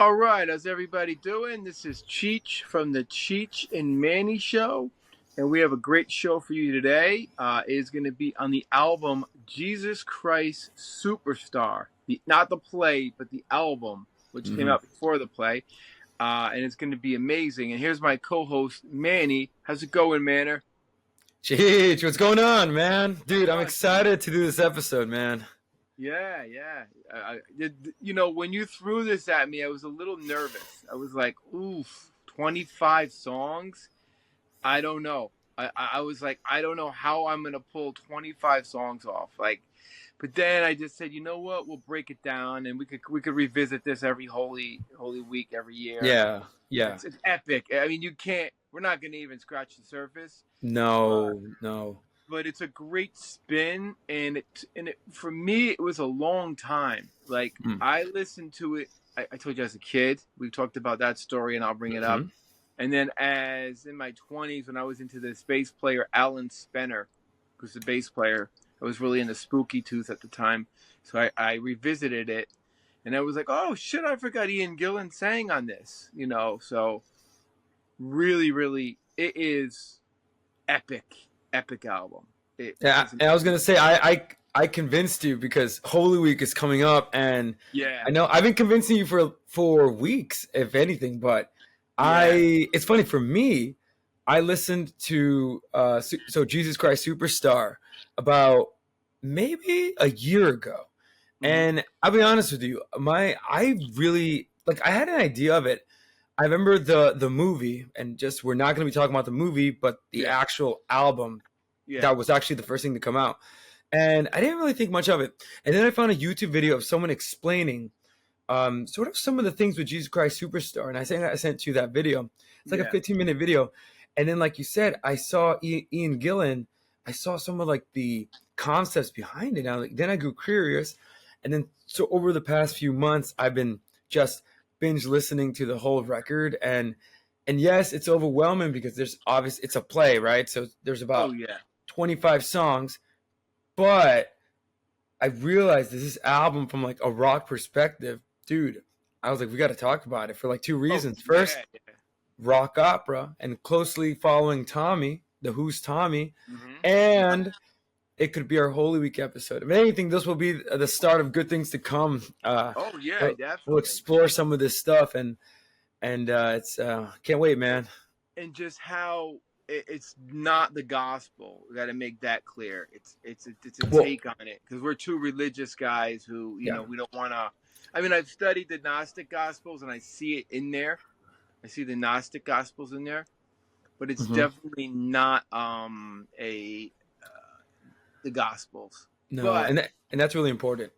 All right, how's everybody doing? This is Cheech from the Cheech and Manny Show, and we have a great show for you today. It is going to be on the album Jesus Christ Superstar, not the play, but the album, which came out before the play, and it's going to be amazing. And here's my co-host Manny. How's it going, Manner? Cheech, what's going on, man? Dude, I'm on, excited to do this episode, man. Yeah. When you threw this at me, I was a little nervous. I was like, oof, 25 songs? I don't know. I was like, I don't know how I'm going to pull 25 songs off. But then I just said, you know what? We'll break it down and we could revisit this every holy week every year. Yeah. It's epic. I mean, we're not going to even scratch the surface. No. But it's a great spin, and for me it was a long time. I listened to it. I told you as a kid. We've talked about that story, and I'll bring it up. And then, as in my 20s, when I was into this bass player Alan Spenner, who's the bass player, I was really into Spooky Tooth at the time, so I revisited it, and I was like, oh shit, I forgot Ian Gillan sang on this. So really, it is epic album. And I was gonna say I convinced you because Holy Week is coming up, and yeah, I know I've been convincing you for weeks, if anything. But it's funny for me. I listened to so Jesus Christ Superstar about maybe a year ago, and I'll be honest with you, I really I had an idea of it. I remember the movie, and just we're not going to be talking about the movie, but the actual album. Yeah. That was actually the first thing to come out. And I didn't really think much of it. And then I found a YouTube video of someone explaining sort of some of the things with Jesus Christ Superstar. And I sent you that video. It's like a 15-minute video. And then, like you said, I saw Ian Gillan. I saw some of the concepts behind it. Now, then I grew curious. And then so over the past few months, I've been just binge listening to the whole record. And yes, it's overwhelming because it's a play, right? So there's about 25 songs, but I realized this album from a rock perspective, dude. I was like, we got to talk about it for two reasons. First, rock opera, and closely following Tommy, the Who's Tommy, and it could be our Holy Week episode. If anything, this will be the start of good things to come. Definitely. We'll explore some of this stuff, and it's can't wait, man. And just how it's not the gospel. We got to make that clear. It's a take on it, because we're two religious guys who we don't want to. I mean, I've studied the Gnostic Gospels and I see it in there. I see the Gnostic Gospels in there, but it's definitely not the Gospels. No, and that's really important.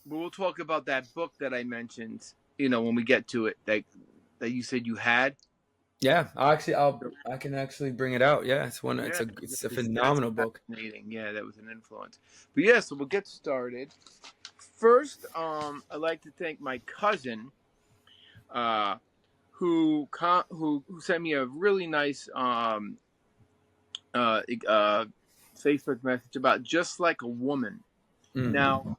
But we'll talk about that book that I mentioned. When we get to it, that you said you had. Yeah, I can actually bring it out. Yeah, it's a phenomenal book. Yeah, that was an influence. But so we'll get started. First, I'd like to thank my cousin, who sent me a really nice Facebook message about Just Like a Woman. Now,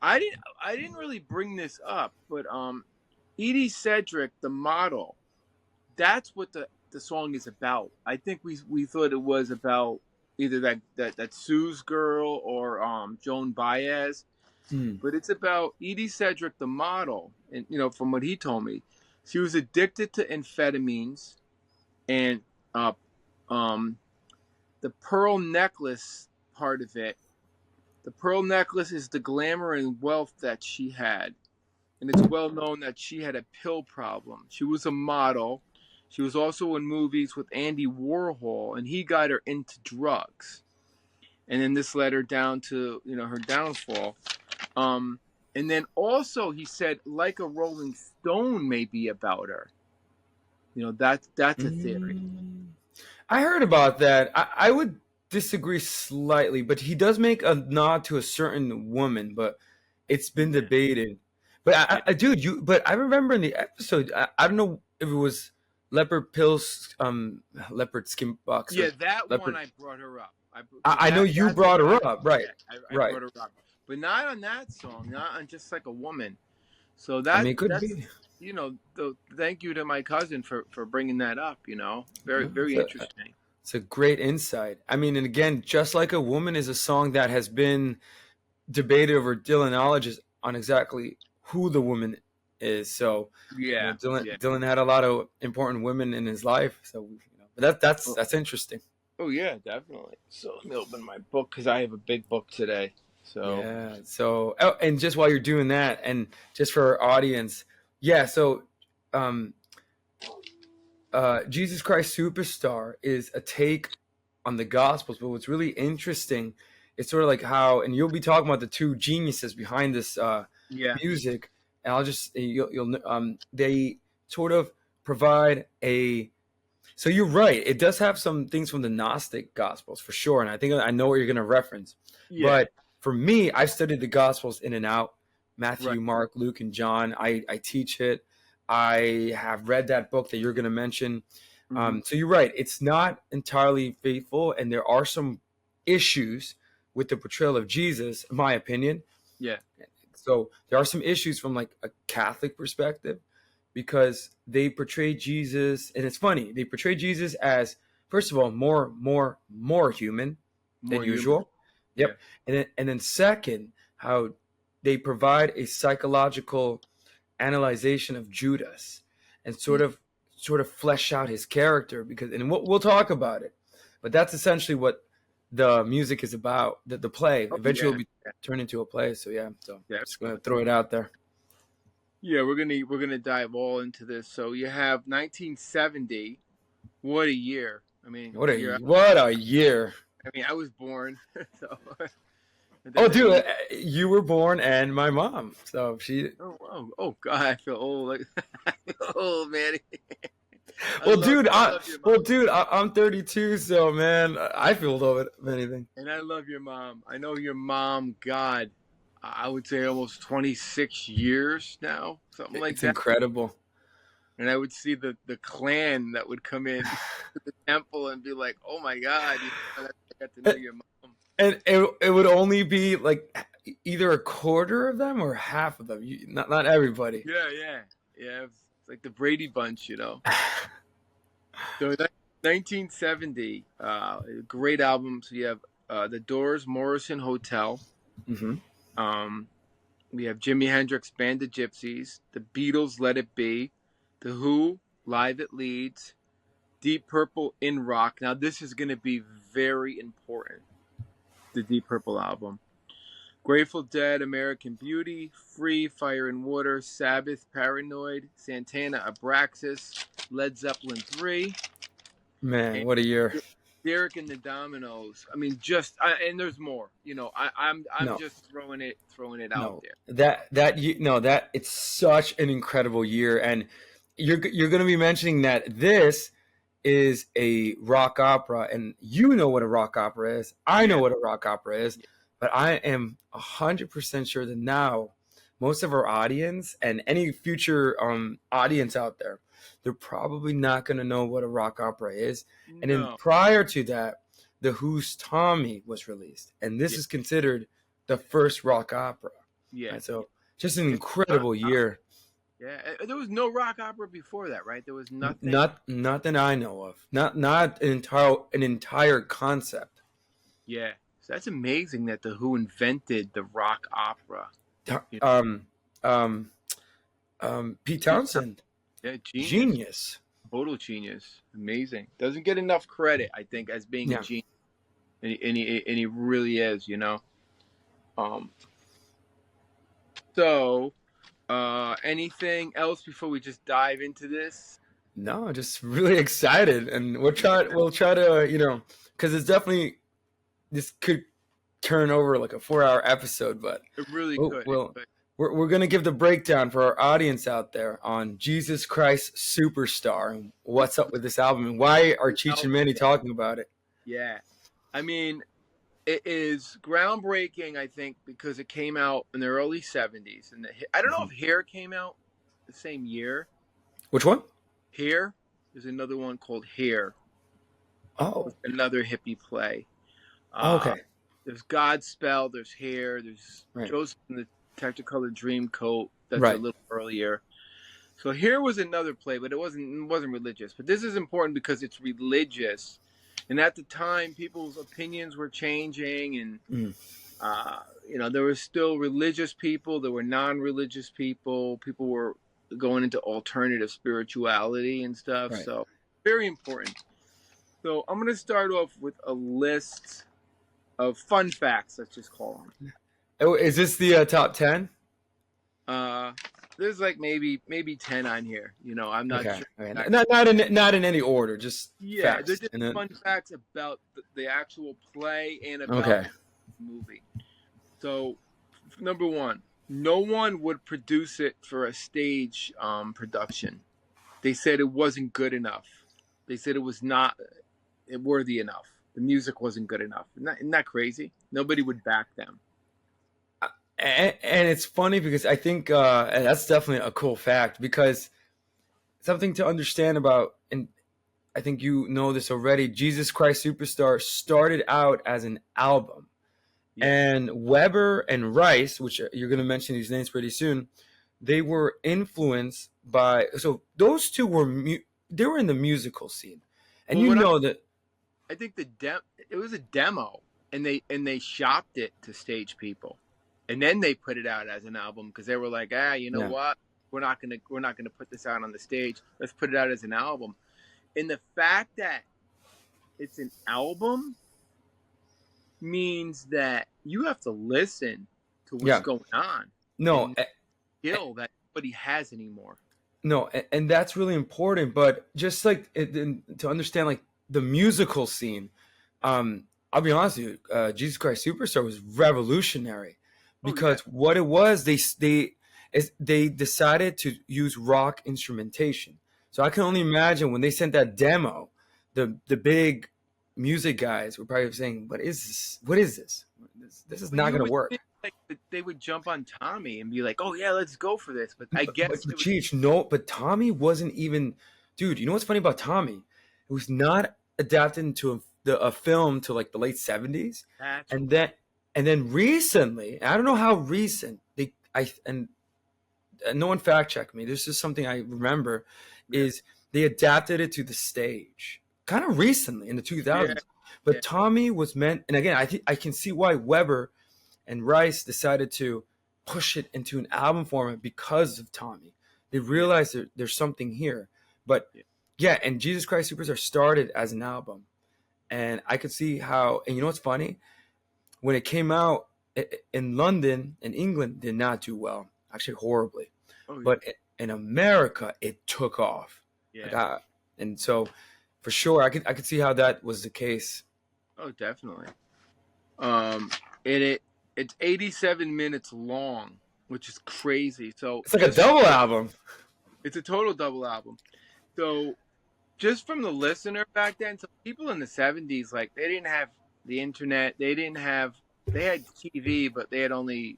I didn't really bring this up, but Edie Sedgwick, the model. That's what the song is about. I think we thought it was about either that Sue's girl or Joan Baez, but it's about Edie Sedgwick, the model. And from what he told me, she was addicted to amphetamines, and the pearl necklace part of it. The pearl necklace is the glamour and wealth that she had, and it's well known that she had a pill problem. She was a model. She was also in movies with Andy Warhol, and he got her into drugs. And then this led her down to, her downfall. And then also he said, like a Rolling Stone may be about her. That's a theory. I heard about that. I would disagree slightly, but he does make a nod to a certain woman, but it's been debated. But I remember in the episode, I don't know if it was leopard pills, leopard skin box. Yeah, that leopard. One I brought her up. I know you brought her up, right? I brought her up, but not on that song, not on Just Like a Woman. So that could be. thank you to my cousin for bringing that up. Very very So, interesting. it's a great insight. I mean, and again, just like a woman is a song that has been debated over Dylan knowledge on exactly who the woman is. So, Yeah, yeah. Dylan had a lot of important women in his life. So, but Oh, that's interesting. oh yeah, definitely. So let me open my book because I have a big book today. So Yeah. So, oh, and just while you're doing that, and just for our audience, yeah. So, um, Jesus Christ Superstar is a take on the Gospels. But what's really interesting is sort of like how, and you'll be talking about the two geniuses behind this yeah, music, and I'll just they sort of provide a. So you're right. It does have some things from the Gnostic Gospels for sure, and I think I know what you're going to reference. yeah, But for me, I've studied the Gospels in and out: right. Matthew, Mark, Luke, and John. I teach it. I have read that book that you're going to mention. Hmm. So you're right. It's not entirely faithful, and there are some issues with the portrayal of Jesus, in my opinion. Yeah. So there are some issues from like a Catholic perspective because they portray Jesus, and it's funny. They portray Jesus as, first of all, more human than More human. usual. Yeah. Yep, and then second, how they provide a psychological analyzation of Judas and Mm. sort of flesh out his character because, and we'll talk about it, but that's essentially what the music is about. The play Oh eventually yeah. will be turned into a play. So yeah, so just gonna Definitely. throw it out there. Yeah, we're gonna dive all into this. So you have 1970. What a year! I mean, What the a year. what a year! I mean, I was born. So, and Oh, then dude, you were born and my mom. So she. oh God, I feel old. Like, I feel old, man. Well, dude, I love your mom, I'm 32, so man, I feel old if anything. and I love your mom. I know your mom. God, I would say almost 26 years now, something like It's that. incredible. And I would see the clan that would come in to the temple and be like, "Oh my God, I got to know your mom." And it would only be like either a quarter of them or half of them. Not everybody. Yeah, yeah, yeah. It's like the Brady Bunch. So 1970, great album. So you have The Doors, Morrison Hotel. Hmm. Um, we have Jimi Hendrix, Band of Gypsies. The Beatles, Let It Be. The Who, Live at Leeds. Deep Purple, In Rock. Now this is going to be very important. The Deep Purple album. Grateful Dead, American Beauty, Free, Fire and Water, Sabbath, Paranoid, Santana, Abraxas, Led Zeppelin 3, Man, and what a year! Derek and the Dominoes. I mean, and there's more. I'm No, just throwing it out no, there. that you no that it's such an incredible year, and you're going to be mentioning that this is a rock opera, and you know what a rock opera is. I know Yeah, what a rock opera is, but I am 100% sure that now most of our audience and any future audience out there, they're probably not going to know what a rock opera is. And then no, prior to that, the Who's Tommy was released, and this yeah, is considered the first rock opera. yeah, Right? yeah. So just an It's not, incredible year. yeah. There was no rock opera before that, right? There was nothing. Not that I know of. Not an entire concept. Yeah, so that's amazing that the Who invented the rock opera. You know, Um, um, Pete Townsend, yeah, genius, genius. total genius, amazing. Doesn't get enough credit, I think, as being a Yeah. genius, and he really is. Um, so anything else before we just dive into this? No, just really excited, and we'll try to because it's definitely this could turn over like a 4-hour episode, but It really we'll, could. It we'll could. we're gonna give the breakdown for our audience out there on Jesus Christ Superstar and what's up with this album and why are Cheech and Manny talking about it. Yeah, I mean, it is groundbreaking. I think because it came out in the early '70s, and I don't know Mhm. if Hair came out the same year. Which one? Hair, there's another one called Hair, Oh, another hippie play. Uh, okay, there's Godspell, there's Hair, there's right, Joseph in the Technicolor Dreamcoat. That's a right. little earlier. So here was another play, but it wasn't religious. But this is important because it's religious, and at the time, people's opinions were changing, and Mm. there were still religious people, there were non-religious people. People were going into alternative spirituality and stuff. Right. So very important. So I'm going to start off with a list of fun facts. Let's just call them. Oh, is this the top 10? There's like maybe 10 on here. I'm not Okay. sure. Okay. Not in any order, just Yeah, facts. they're just fun facts about the actual play and about Okay. the movie. So, number one, no one would produce it for a stage production. They said it wasn't good enough. They said it was not worthy enough. The music wasn't good enough. Isn't that crazy? Nobody would back them. And it's funny because I think and that's definitely a cool fact, because something to understand about, and I think you know this already, Jesus Christ Superstar started out as an album. Yeah. And Weber and Rice, which you're going to mention these names pretty soon, they were influenced by, so those two they were in the musical scene. And that I think it was a demo, and they shopped it to stage people. And then they put it out as an album because they were like, what? We're not gonna put this out on the stage. Let's put it out as an album. And the fact that it's an album means that you have to listen to what's going on. No, skill that nobody has anymore. No, and that's really important. But just like to understand, like the musical scene, I'll be honest with you, Jesus Christ Superstar was revolutionary. Because what it was, they decided to use rock instrumentation. So I can only imagine when they sent that demo, the big music guys were probably saying, "What is this? What is this? This is not going to work." Like they would jump on Tommy and be like, "Oh yeah, let's go for this." But I guess Cheech, no, but Tommy wasn't even, dude. You know what's funny about Tommy? It was not adapted into a film till like the late '70s, and then recently, I don't know how recent and no one fact checked me. This is something I remember, is they adapted it to the stage kind of recently in the 2000s. Yeah. But Tommy was meant, and again, I can see why Weber and Rice decided to push it into an album format because of Tommy. They realized that there's something here. But yeah, and Jesus Christ Superstar started as an album, and I could see how. And you know what's funny? When it came out in London and England, did not do well, actually horribly. But in America, it took off. Yeah. And so, for sure, I could see how that was the case. Oh, definitely. It's 87 minutes long, which is crazy. So it's like a double album. It's a total double album. So just from the listener back then, so people in the 70s, like they didn't have the internet, they had TV, but they had only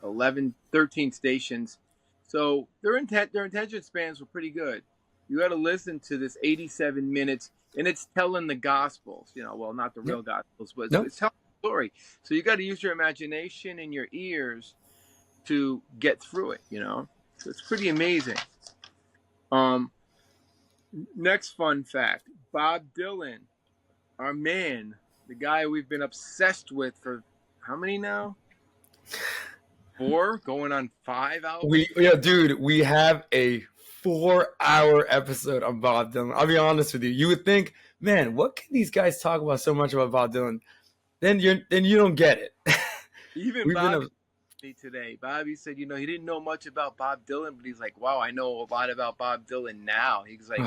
11, 13 stations. So their attention spans were pretty good. You got to listen to this 87 minutes, and it's telling the Gospels. Well, not the real Gospels, but it's telling the story. So you got to use your imagination and your ears to get through it. So it's pretty amazing. Next fun fact: Bob Dylan, our man, the guy we've been obsessed with for how many now? 4, going on 5 hours. We have a 4-hour episode on Bob Dylan. I'll be honest with you. You would think, man, what can these guys talk about so much about Bob Dylan? Then you don't get it. Even Bobby today. Bobby said, he didn't know much about Bob Dylan, but he's like, wow, I know a lot about Bob Dylan now. He's like,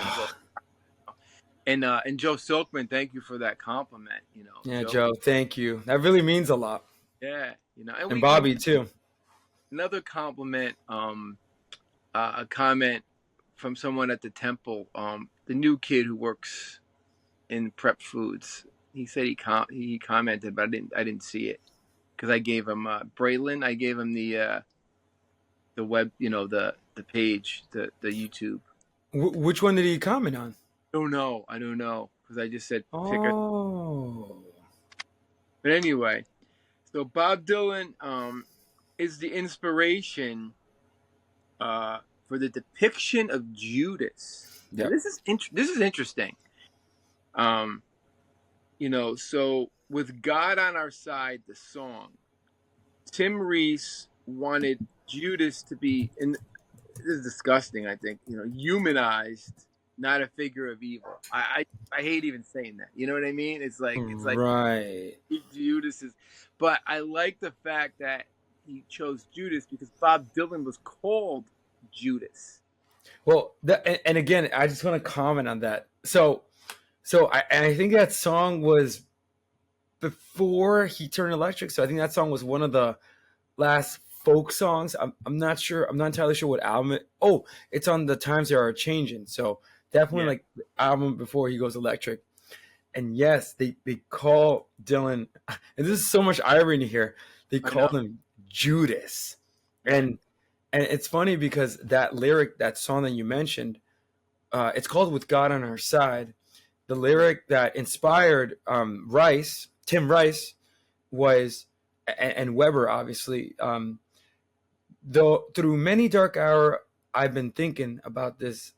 and Joe Silkman, thank you for that compliment. Yeah, Joe, thank you. That really means a lot. Yeah, and Bobby too. Another compliment, a comment from someone at the temple, the new kid who works in prep foods. He said he commented, but I didn't see it because I gave him Braylon. I gave him the web, the page, the YouTube. Which one did he comment on? I don't know because I just said pick Oh. But anyway, so Bob Dylan is the inspiration for the depiction of Judas. Now, Yep. this is interesting. Um, so with God on Our Side, the song, Tim Reese wanted Judas to be, and this is disgusting, I think, humanized, not a figure of evil. I hate even saying that. You know what I mean? It's like Right. Judas is, but I like the fact that he chose Judas because Bob Dylan was called Judas. Well, and again, I just want to comment on that. So I think that song was before he turned electric. So I think that song was one of the last folk songs. I'm not sure. I'm not entirely sure what album it. Oh, it's on the Times They Are Changing. So definitely Yeah, like the album before he goes electric. And yes, they call Dylan, and this is so much irony here. They I call know. him Judas, Yeah, and it's funny because that lyric, that song that you mentioned, it's called "With God on Our Side." The lyric that inspired Tim Rice, was, and Weber, obviously. Though through many dark hour, I've been thinking about this,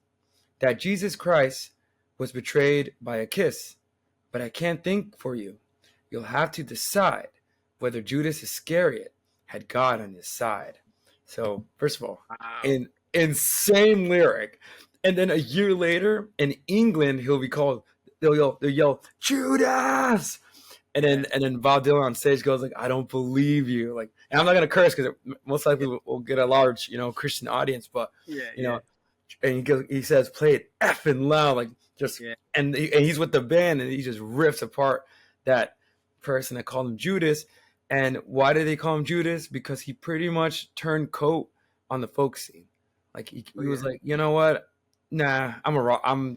that Jesus Christ was betrayed by a kiss, but I can't think for you. You'll have to decide whether Judas Iscariot had God on his side. So, first of all, wow. in insane lyric. And then a year later in England, he'll be called, they'll yell Judas. And then Yeah, and then Bob Dylan on stage goes like, "I don't believe you." Like, and I'm not gonna curse because most likely yeah, we'll get a large, Christian audience. But yeah, you yeah, know, and he says, "Play it effing loud," like just, yeah, and he's with the band and he just rips apart that person that called him Judas. And why did they call him Judas? Because he pretty much turned coat on the folk scene. Like oh, he was yeah. like, you know what? Nah, I'm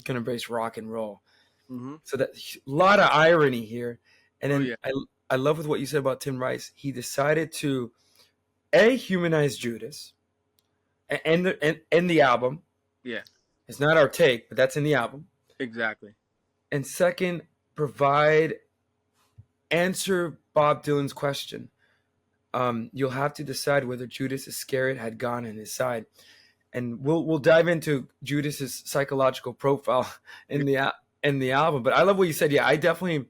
gonna embrace rock and roll. Mm-hmm. So that a lot of irony here. And Oh, then yeah, I love with what you said about Tim Rice. He decided to a humanize Judas and the album. yeah, It's not our take, but that's in the album. exactly. And second, provide answer Bob Dylan's question. You'll have to decide whether Judas Iscariot had gone on his side, and we'll dive into Judas's psychological profile Yeah. in the album. But I love what you said. Yeah, I definitely,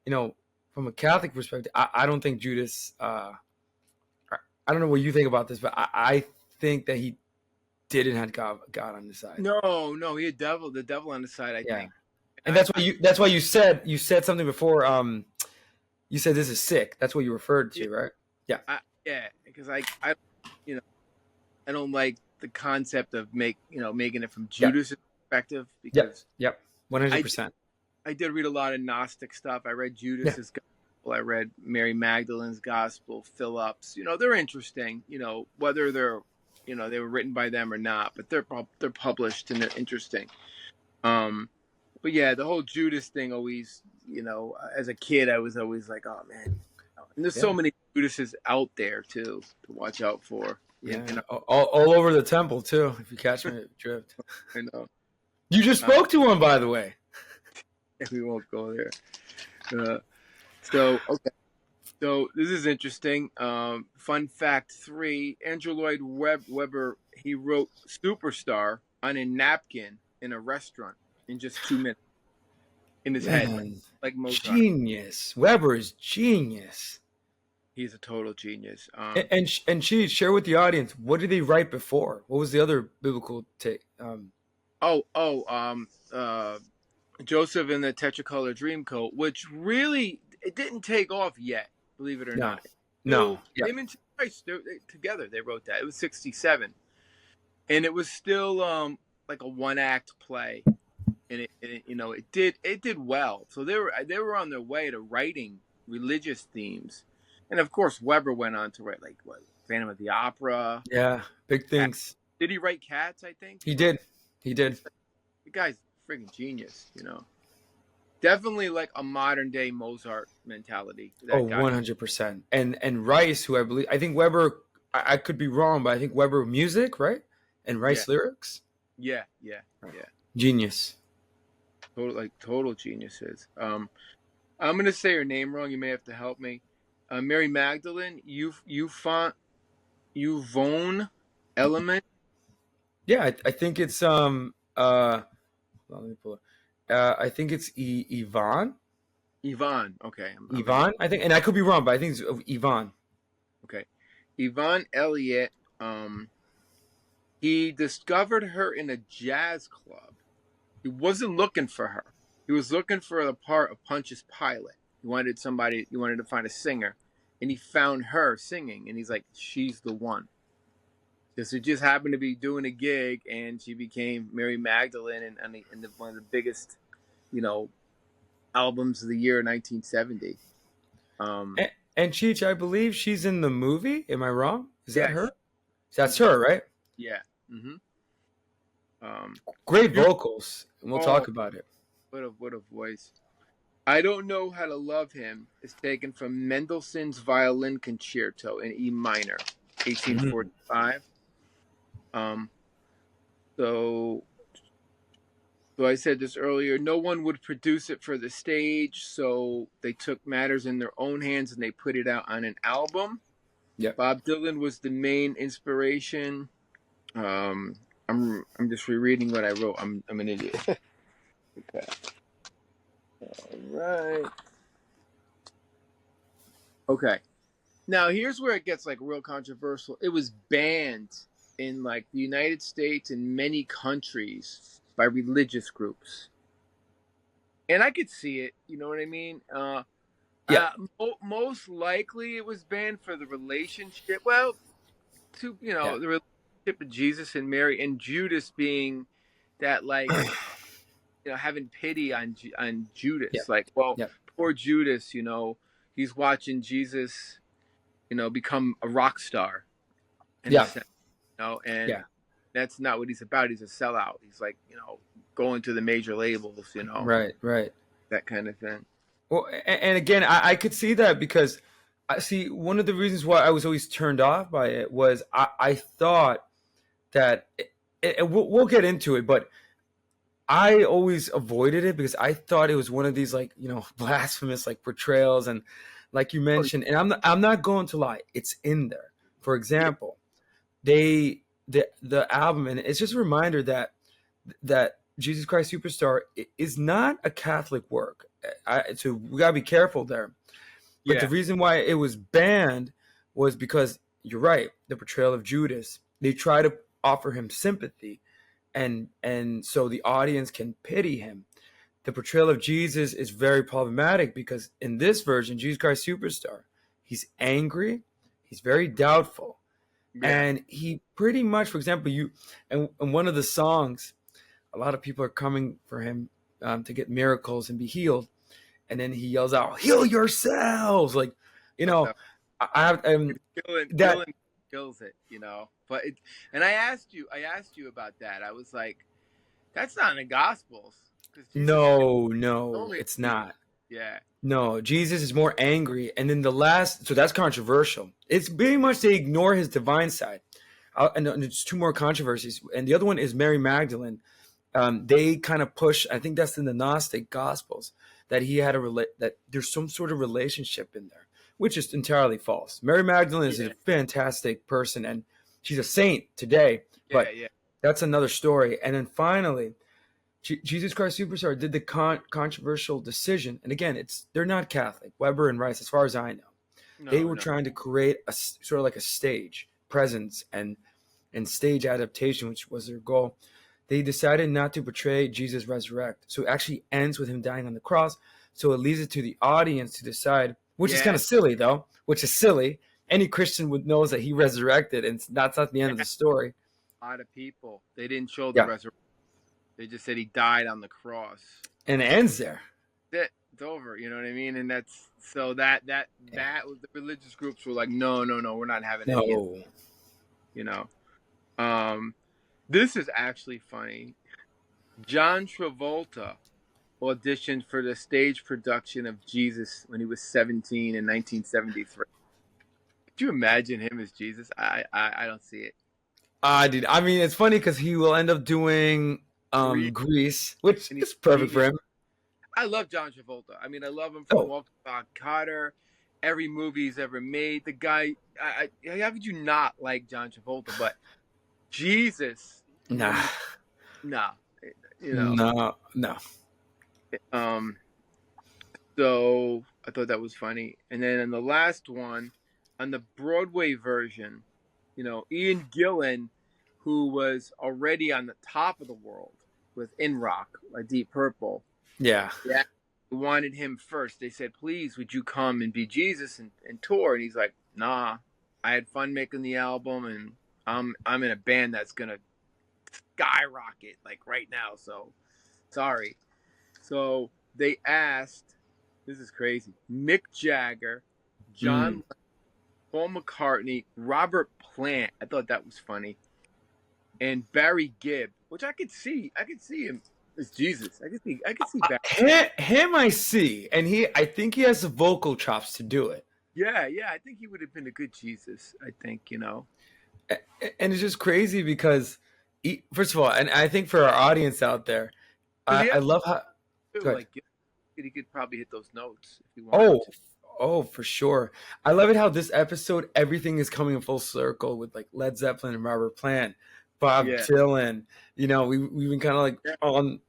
from a Catholic perspective, I don't think Judas. I don't know what you think about this, but I think that he didn't have God on his side. No, he had the devil on his side, I Yeah, think. and And that's why you said something before. You said this is sick. That's what you referred yeah, to, right? Yeah. yeah, because you know, I don't like the concept of making it from Yep. Judas' perspective Yep. because Yep. 100. I percent I did read a lot of Gnostic stuff. I read Yeah. Judas's gospel. I read Mary Magdalene's gospel, Philip's. They're interesting. Whether they were written by them or not, but they're published and they're interesting. Um, but yeah, the whole Judas thing always, as a kid, I was always like, oh man. And there's so Yeah. many Judases out there too to watch out for. Yeah. And All over the temple too. If you catch my drift. I know You just spoke to one, by the way. we won't go there. So okay. So this is interesting. Fun fact 3: Andrew Lloyd Webber, he wrote "Superstar" on a napkin in a restaurant in just 2 minutes in his head, Man, like Mozart. genius. Weber is genius. He's a total genius. And Cheech, share with the audience, what did they write before? What was the other biblical take? Oh, Joseph in the Technicolor Dreamcoat, which really it didn't take off yet, believe it or No, not. no, Still, yeah, him and Christ together they wrote that. It was 1967, and it was still like a one act play, and it did well. So they were on their way to writing religious themes, and of course Weber went on to write like what Phantom of the Opera. yeah, big Cats. things. Did he write Cats? I think He did, he did. the guy's freaking genius. Definitely like a modern day Mozart mentality. Oh, That guy. 100%. And Rice, who I think Weber, I could be wrong, but I think Weber music, right? And Yeah, Rice lyrics. yeah, yeah, yeah. Genius. Total geniuses. I'm gonna say her name wrong. You may have to help me. Mary Magdalene, Yvonne Element. Yeah, I think it's let me pull it. I think it's Yvonne. Yvonne. Okay, I'm gonna Yvonne, I think, and I could be wrong, but I think it's Yvonne. okay. Yvonne Elliott. He discovered her in a jazz club. He wasn't looking for her. He was looking for the part of Pontius Pilate. He wanted somebody. He wanted to find a singer, and he found her singing. And he's like, "She's the one." Because it just happened to be doing a gig, and she became Mary Magdalene, and one of the biggest, you know, albums of the year, 1970. Um, And Cheech, I believe she's in the movie. Am I wrong? Is that yes, her? That's her, right? yeah. Mm-hmm. Um, Great you, vocals, and we'll oh, talk about it. what a voice! I Don't Know How to Love Him is taken from Mendelssohn's Violin Concerto in E minor, Mm. 1845. Um, so, so I said this earlier. No one would produce it for the stage, so they took matters in their own hands and they put it out on an album. Yep. Bob Dylan was the main inspiration. Um, I'm just rereading what I wrote. I'm an idiot. Okay. All right. Okay. Now here's where it gets like real controversial. It was banned in like the United States and many countries by religious groups. And I could see it, you know what I mean? Yeah. Most likely it was banned for the relationship. Well, Yeah. the relationship of Jesus and Mary, and Judas being that like having pity on Yeah. Judas. Like, well, Yeah. poor Judas, he's watching Jesus, become a rock star in a Yeah. sense, and Yeah. that's not what he's about. He's a sellout. He's like, going to the major labels, Right. Right. that kind of thing. Well, and again, I could see that because I see one of the reasons why I was always turned off by it was I thought that we'll get into it, but I always avoided it because I thought it was one of these like blasphemous like portrayals and like you Oh, mentioned, and I'm not going to lie, it's in there. For yeah, example, the album, and it's just a reminder that Jesus Christ Superstar is not a Catholic work. So we gotta be careful there. But the yeah, reason why it was banned was because you're right. The portrayal of Judas. They try to offer him sympathy, and so the audience can pity him. The portrayal of Jesus is very problematic because in this version, Jesus Christ Superstar, he's angry, he's very doubtful, yeah. and he pretty much, for example, and one of the songs, a lot of people are coming for him to get miracles and be healed, and then he yells out, "Heal yourselves!" Like, you know, I have that. Dylan kills it. But and I asked you about that. I was like, that's not in the Gospels because Jesus is No, no, only it's healed. not. Yeah, No, Jesus is more angry, and then the last, so that's controversial. It's pretty much they ignore his divine side, and there's two more controversies, and the other one is Mary Magdalene. They kind of push. I think that's in the Gnostic Gospels that he had that there's some sort of relationship in there, which is entirely false. Mary Magdalene is a yeah, fantastic person, and she's a saint today. yeah, But yeah, that's another story. And then finally, Jesus Christ Superstar did the controversial decision, and again, they're not Catholic. Weber and Rice, as far as I know, they no, were no, trying to create a sort of like a stage presence and stage adaptation, which was their goal. They decided not to portray Jesus resurrect, so it actually ends with him dying on the cross. So it leaves it to the audience to decide, which is kind yeah, of silly, though. Which is silly. Any Christian would knows that he resurrected, and that's not the end of yeah. the story. A lot of people they didn't show the Yeah, resurrection. They just said he died on the cross. and it ends there. It's over. You know what I mean? And that's so that was the religious groups were like, no, no, no, we're not having any of it, No. you know. Um, this is actually funny. John Travolta auditioned for the stage production of Jesus when he was 17 in 1973. Could you imagine him as Jesus? I don't see it. Dude, I mean, it's funny because he will end up doing Grease, Grease, which and is perfect for he, him. I love John Travolta. I mean, I love him from Oh, Walker Bob Carter, every movie he's ever made. The guy, how could you not like John Travolta? But Jesus, Nah, Nah, you know. no, no. Um, so I thought that was funny. And then in the last one, on the Broadway version, Ian Gillan, who was already on the top of the world with In Rock, like Deep Purple, Yeah. yeah, wanted him first. They said, "Please, would you come and be Jesus and tour?" And he's like, "Nah, I had fun making the album, and I'm in a band that's gonna skyrocket like right now. So sorry." So they asked, this is crazy, Mick Jagger, John, Mm. Paul McCartney, Robert Plant. I thought that was funny, and Barry Gibb, which I could see. I could see him as Jesus. I could see Barry. Him, I see, and I think he has the vocal chops to do it. Yeah, yeah. I think he would have been a good Jesus. I think. And it's just crazy because, first of all, and I think for our audience out there, Because he I has love how. to, Go ahead. like, he could probably hit those notes if he wanted Oh, to. oh, for sure. I love it how this episode everything is coming in full circle with like Led Zeppelin and Robert Plant, Bob Yeah. Dylan. We've been kind of like Yeah. on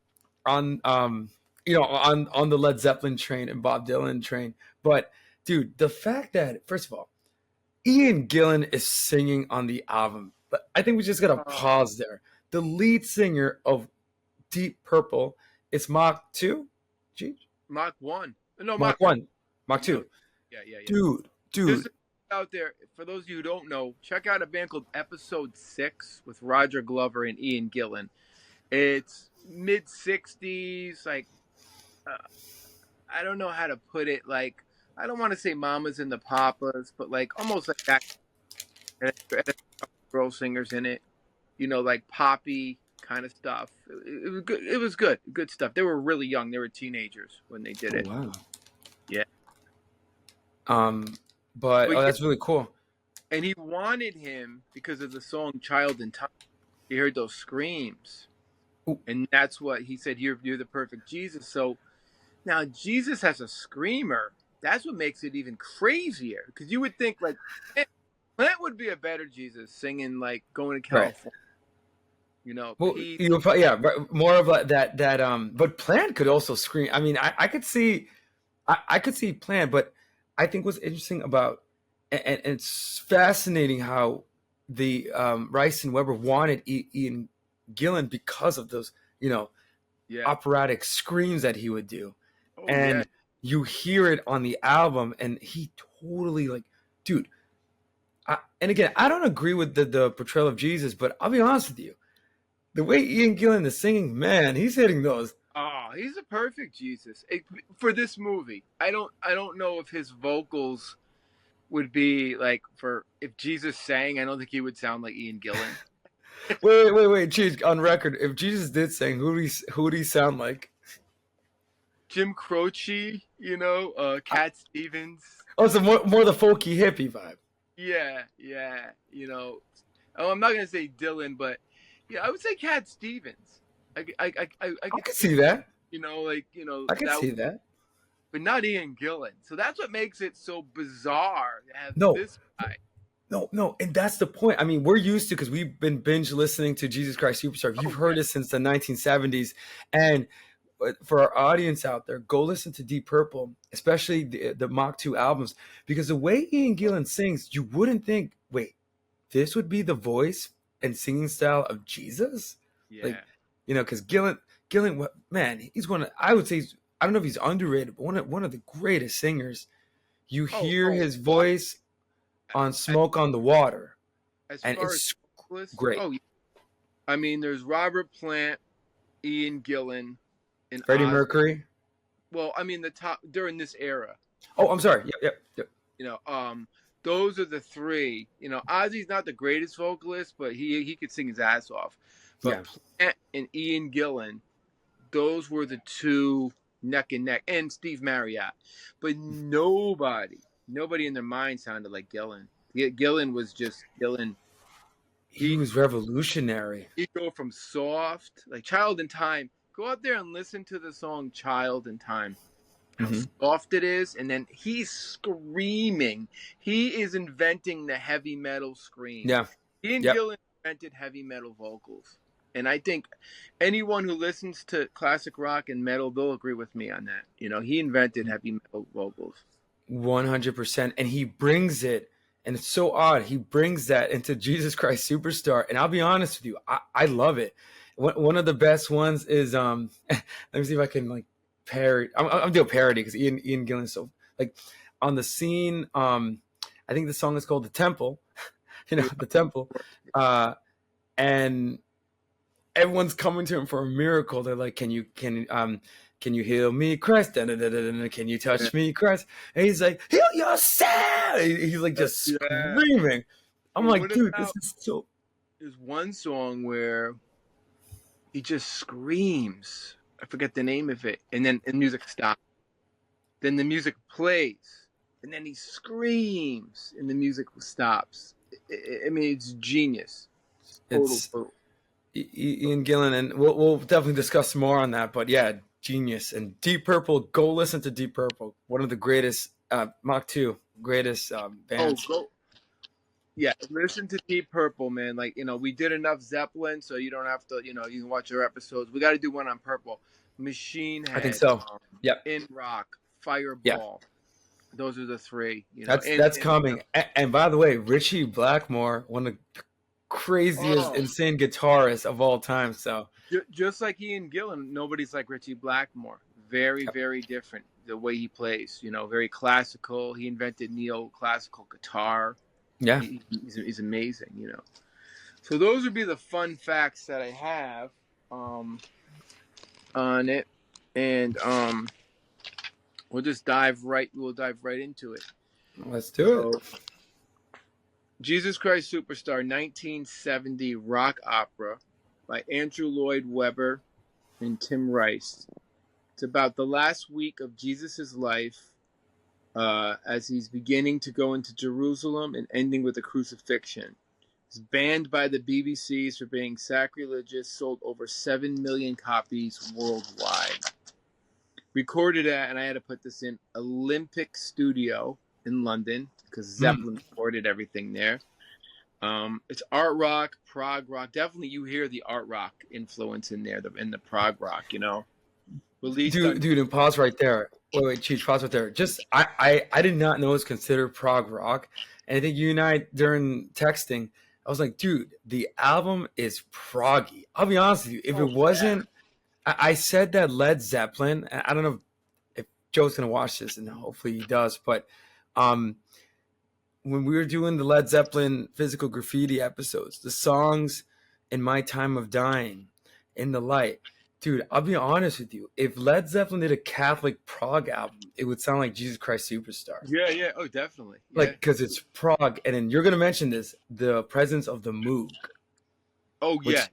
the Led Zeppelin train and Bob Dylan train. But dude, the fact that first of all, Ian Gillan is singing on the album, but I think we just gotta pause there. The lead singer of Deep Purple is Mach 2, Mach 1. No, Mach Mach 1. 1, Mach No. 2. Yeah, yeah, yeah. Dude. Just out there, for those of you who don't know, check out a band called Episode 6 with Roger Glover and Ian Gillan. It's mid 60s, like, uh, I don't know how to put it. Like, I don't want to say Mamas and the Papas, but like almost like that. And girl singers in it, like poppy kind of stuff. It was good. It was good stuff. They were really young. They were teenagers when they did it. Wow. Yeah. But But yeah, that's really cool. and he wanted him because of the song "Child in Time." He heard those screams, Ooh. and that's what he said. You're the perfect Jesus. So now Jesus has a screamer. That's what makes it even crazier. Because you would think like Plant would be a better Jesus singing like going to California. Right. Well, yeah, more of that. But Plant could also scream. I mean, I could see, I could see Plant, but I think what's interesting about, and it's fascinating how the Rice and Weber wanted Ian Gillan because of those, operatic screams that he would do, and you hear it on the album, and he totally like, dude. And again, I don't agree with the portrayal of Jesus, but I'll be honest with you. The way Ian Gillan is singing, man, he's hitting those. Oh, he's a perfect Jesus for this movie. I don't know if his vocals would be like if Jesus sang. I don't think he would sound like Ian Gillan. wait, Cheech, on record, if Jesus did sing, who would he sound like? Jim Croce, Cat Stevens. Oh, so more the folky hippie vibe. Yeah. Oh, I'm not gonna say Dylan, but yeah, I would say Cat Stevens. I could see that. I could see that, but not Ian Gillan. So that's what makes it so bizarre to have this guy. No, and that's the point. I mean, we're used to because we've been binge listening to Jesus Christ Superstar. You've heard it since the 1970s, and for our audience out there, go listen to Deep Purple, especially the Mach 2 albums, because the way Ian Gillan sings, you wouldn't think, wait, this would be the voice and singing style of Jesus? Yeah. Like, because Gillan, man, he's I would say, I don't know if he's underrated, but one of the greatest singers. You hear his voice on Smoke on the Water, and it's great. Oh, yeah. I mean, there's Robert Plant, Ian Gillan, and Freddie Mercury. Well, I mean the top during this era. Oh, I'm sorry. Yep. Those are the three. Ozzy's not the greatest vocalist, but he could sing his ass off. But Plant and Ian Gillan, those were the two neck and neck, and Steve Marriott. But nobody in their mind sounded like Gillan. Gillan was just Gillan. He was revolutionary. He'd go from soft, like Child in Time. Go out there and listen to the song Child in Time. How soft it is, and then he's screaming. He is inventing the heavy metal scream. Yeah. Ian Gillan invented heavy metal vocals. And I think anyone who listens to classic rock and metal, they'll agree with me on that. You know, he invented heavy metal vocals. 100%. And he brings it, and it's so odd. He brings that into Jesus Christ Superstar. And I'll be honest with you, I love it. One of the best ones is let me see if I can like parody. I'm doing parody because Ian Gillan is so like on the scene. I think the song is called "The Temple." You know, the Temple, and everyone's coming to him for a miracle. They're like, can you heal me, Christ? Can you touch me, Christ? And he's like, heal yourself. He's like just screaming. I'm like, dude, this is so. There's one song where he just screams. I forget the name of it, and then the music stops. Then the music plays, and then he screams, and the music stops. I mean, it's genius. Total. Ian Gillan, and we'll definitely discuss more on that. But yeah, genius. And Deep Purple, go listen to Deep Purple. One of the greatest, Mach 2, greatest bands. Yeah, listen to Deep Purple, man. Like, you know, we did enough Zeppelin, so you don't have to, you know, you can watch our episodes. We got to do one on Purple. Machine Head. I think so. In Rock, Fireball. Yeah. Those are the three. You know? That's coming. And by the way, Richie Blackmore, one of the craziest, insane guitarist of all time. So just like Ian Gillan, nobody's like Richie Blackmore. Very, very different the way he plays. You know, very classical. He invented neoclassical guitar. Yeah, he's amazing. You know, so those would be the fun facts that I have on it, and we'll dive right into it. Let's do it. Jesus Christ Superstar, 1970 rock opera by Andrew Lloyd Webber and Tim Rice. It's about the last week of Jesus' life as he's beginning to go into Jerusalem and ending with a crucifixion. It's banned by the BBC for being sacrilegious, sold over 7 million copies worldwide. Recorded at, and I had to put this in, Olympic Studio in London, because Zeppelin recorded everything there. It's art rock, prog rock. Definitely you hear the art rock influence in there, in the prog rock, you know. Dude, and pause right there. Wait, Cheech, pause right there. Just, I did not know it was considered prog rock. And I think you and I, during texting, I was like, dude, the album is proggy. I'll be honest with you. If it wasn't, I said that Led Zeppelin, I don't know if Joe's going to watch this, and hopefully he does, but when we were doing the Led Zeppelin Physical Graffiti episodes, the songs In My Time of Dying, In the Light, dude, I'll be honest with you. If Led Zeppelin did a Catholic prog album, it would sound like Jesus Christ Superstar. Yeah. Oh, definitely. Yeah. Like, because it's prog. And then you're going to mention this, the presence of the Moog. Oh, yeah.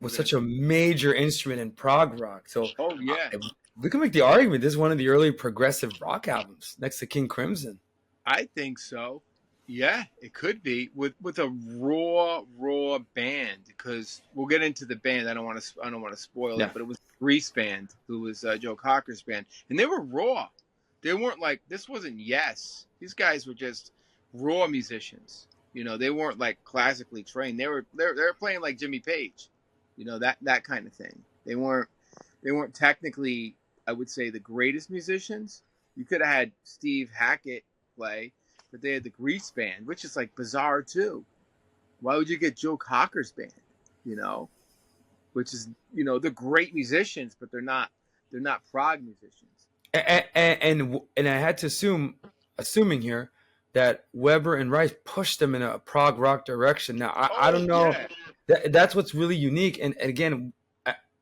Was such a major instrument in prog rock. So, we can make the argument this is one of the early progressive rock albums next to King Crimson. I think so. Yeah, it could be with a raw band, because we'll get into the band. I don't want to spoil it, but it was Grease Band, who was Joe Cocker's band, and they were raw. They weren't like, this wasn't Yes. These guys were just raw musicians. You know, they weren't like classically trained. They were playing like Jimmy Page, you know, that kind of thing. They weren't technically, I would say, the greatest musicians. You could have had Steve Hackett play, but they had the Grease Band, which is like bizarre too. Why would you get Joe Cocker's band? You know, which is, you know, they're great musicians, but they're not prog musicians. And I had to assuming here that Weber and Rice pushed them in a prog rock direction. Now I don't know. Yeah. That's what's really unique. And again,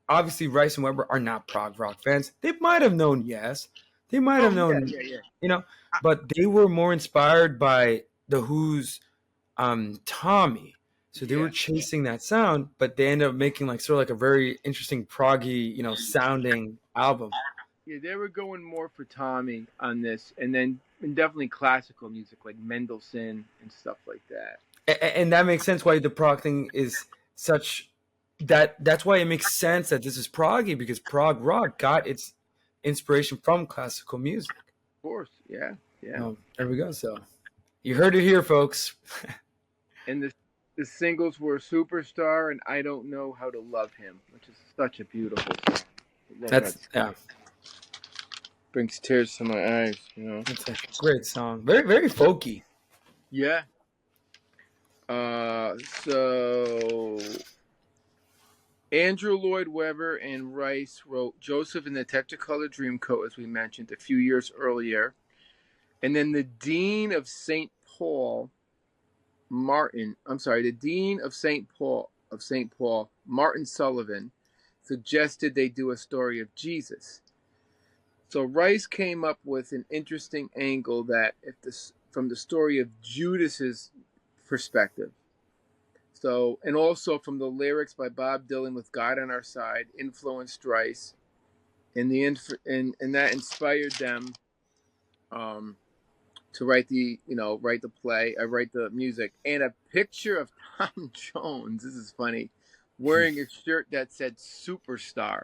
obviously Rice and Weber are not prog rock fans. They might have known Yes. They might have known, you know, but they were more inspired by the Who's Tommy. So they were chasing that sound, but they ended up making like sort of like a very interesting proggy, you know, sounding album. Yeah, they were going more for Tommy on this, and definitely classical music like Mendelssohn and stuff like that. And that makes sense why the prog thing is such that's why it makes sense that this is proggy, because prog rock got its inspiration from classical music. Of course, yeah. Oh, there we go. So you heard it here, folks. And The singles were Superstar and I Don't Know How to Love Him, which is such a beautiful song. I love that That's song. Brings tears to my eyes, you know. It's a great song. Very, very folky. Yeah. So Andrew Lloyd Webber and Rice wrote Joseph in the Technicolor Dreamcoat, as we mentioned a few years earlier. And then the Dean of St. Paul, the Dean of St. Paul, Martin Sullivan, suggested they do a story of Jesus. So Rice came up with an interesting angle that from the story of Judas's perspective. So, and also from the lyrics by Bob Dylan with God on Our Side influenced Rice, and that inspired them to write the play, write the music, and a picture of Tom Jones. This is funny, wearing a shirt that said Superstar.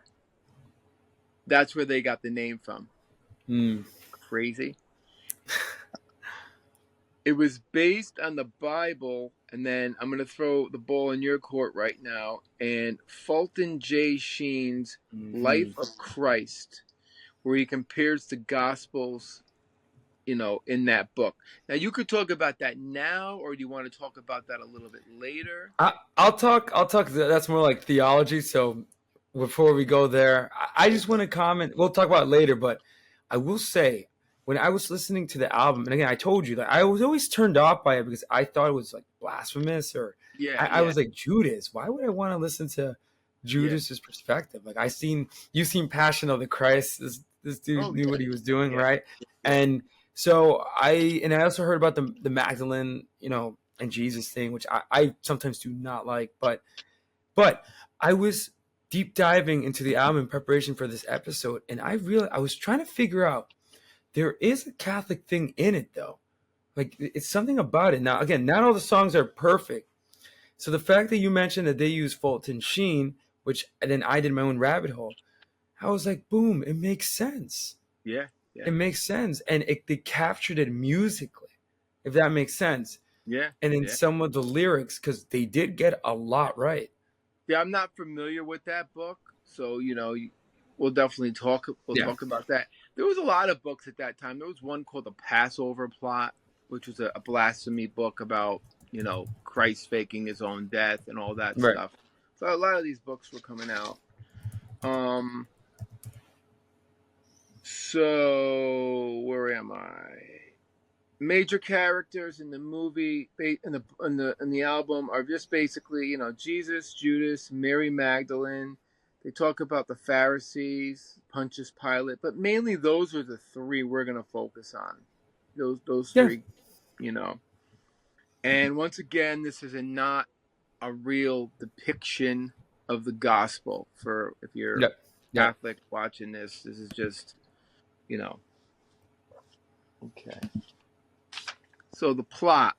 That's where they got the name from. Crazy. It was based on the Bible, and then I'm going to throw the ball in your court right now. And Fulton J. Sheen's Life of Christ, where he compares the Gospels, in that book. Now, you could talk about that now, or do you want to talk about that a little bit later? I'll talk. That's more like theology. So before we go there, I just want to comment. We'll talk about it later, but I will say when I was listening to the album, and again, I told you that I was always turned off by it because I thought it was like blasphemous, or I was like, Judas. Why would I want to listen to Judas's perspective? Like you've seen Passion of the Christ. This dude knew what he was doing, right? And so I also heard about the Magdalene, and Jesus thing, which I sometimes do not like, but I was deep diving into the album in preparation for this episode, and I realized I was trying to figure out there is a Catholic thing in it though. Like it's something about it. Now again, not all the songs are perfect. So the fact that you mentioned that they use Fulton Sheen, which then I did my own rabbit hole, I was like, boom, it makes sense. Yeah. It makes sense. And they captured it musically, if that makes sense. Yeah. And then some of the lyrics, because they did get a lot right. Yeah, I'm not familiar with that book, so we'll definitely talk. Talk about that. There was a lot of books at that time. There was one called The Passover Plot, which was a blasphemy book about Christ faking his own death and all that stuff. So a lot of these books were coming out. So where am I? Major characters in the movie, in the album, are just basically Jesus, Judas, Mary Magdalene. They talk about the Pharisees, Pontius Pilate, but mainly those are the three we're gonna focus on. Those three, And once again, this is not a real depiction of the gospel. For if you're Catholic watching this is just okay. So the plot.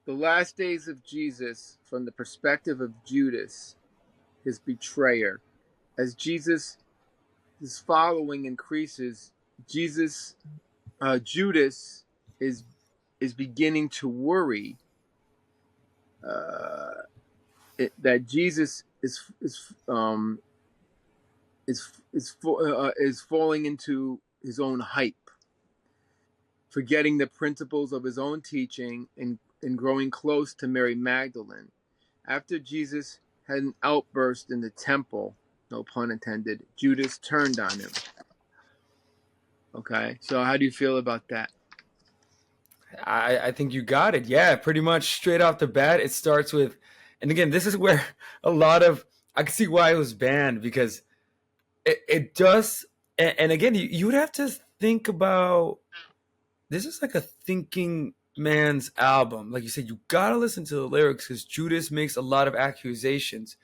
The last days of Jesus from the perspective of Judas, his betrayer. As Jesus' following increases, Judas is beginning to worry that Jesus is falling into his own hype, forgetting the principles of his own teaching and growing close to Mary Magdalene. After Jesus had an outburst in the temple, no pun intended, Judas turned on him. Okay, so how do you feel about that? I think you got it. Yeah, pretty much straight off the bat, it starts with, and again, this is where a lot of, I can see why it was banned, because it does, and again, you would have to think about, this is like a thinking man's album. Like you said, you gotta listen to the lyrics because Judas makes a lot of accusations.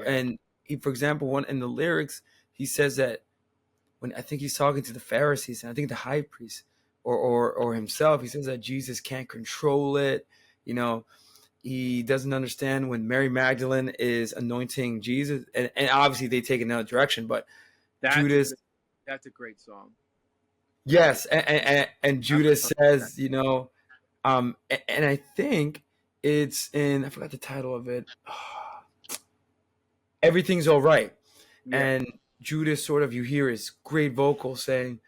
And he, for example, one in the lyrics, he says that when I think he's talking to the Pharisees, and I think the high priest or himself, he says that Jesus can't control it. He doesn't understand when Mary Magdalene is anointing Jesus, and obviously they take another direction, but Judas. That's a great song. Yes, and Judas says, and I think It's in, I forgot the title of it. Everything's All Right. Yeah. And Judas sort of, you hear his great vocal saying,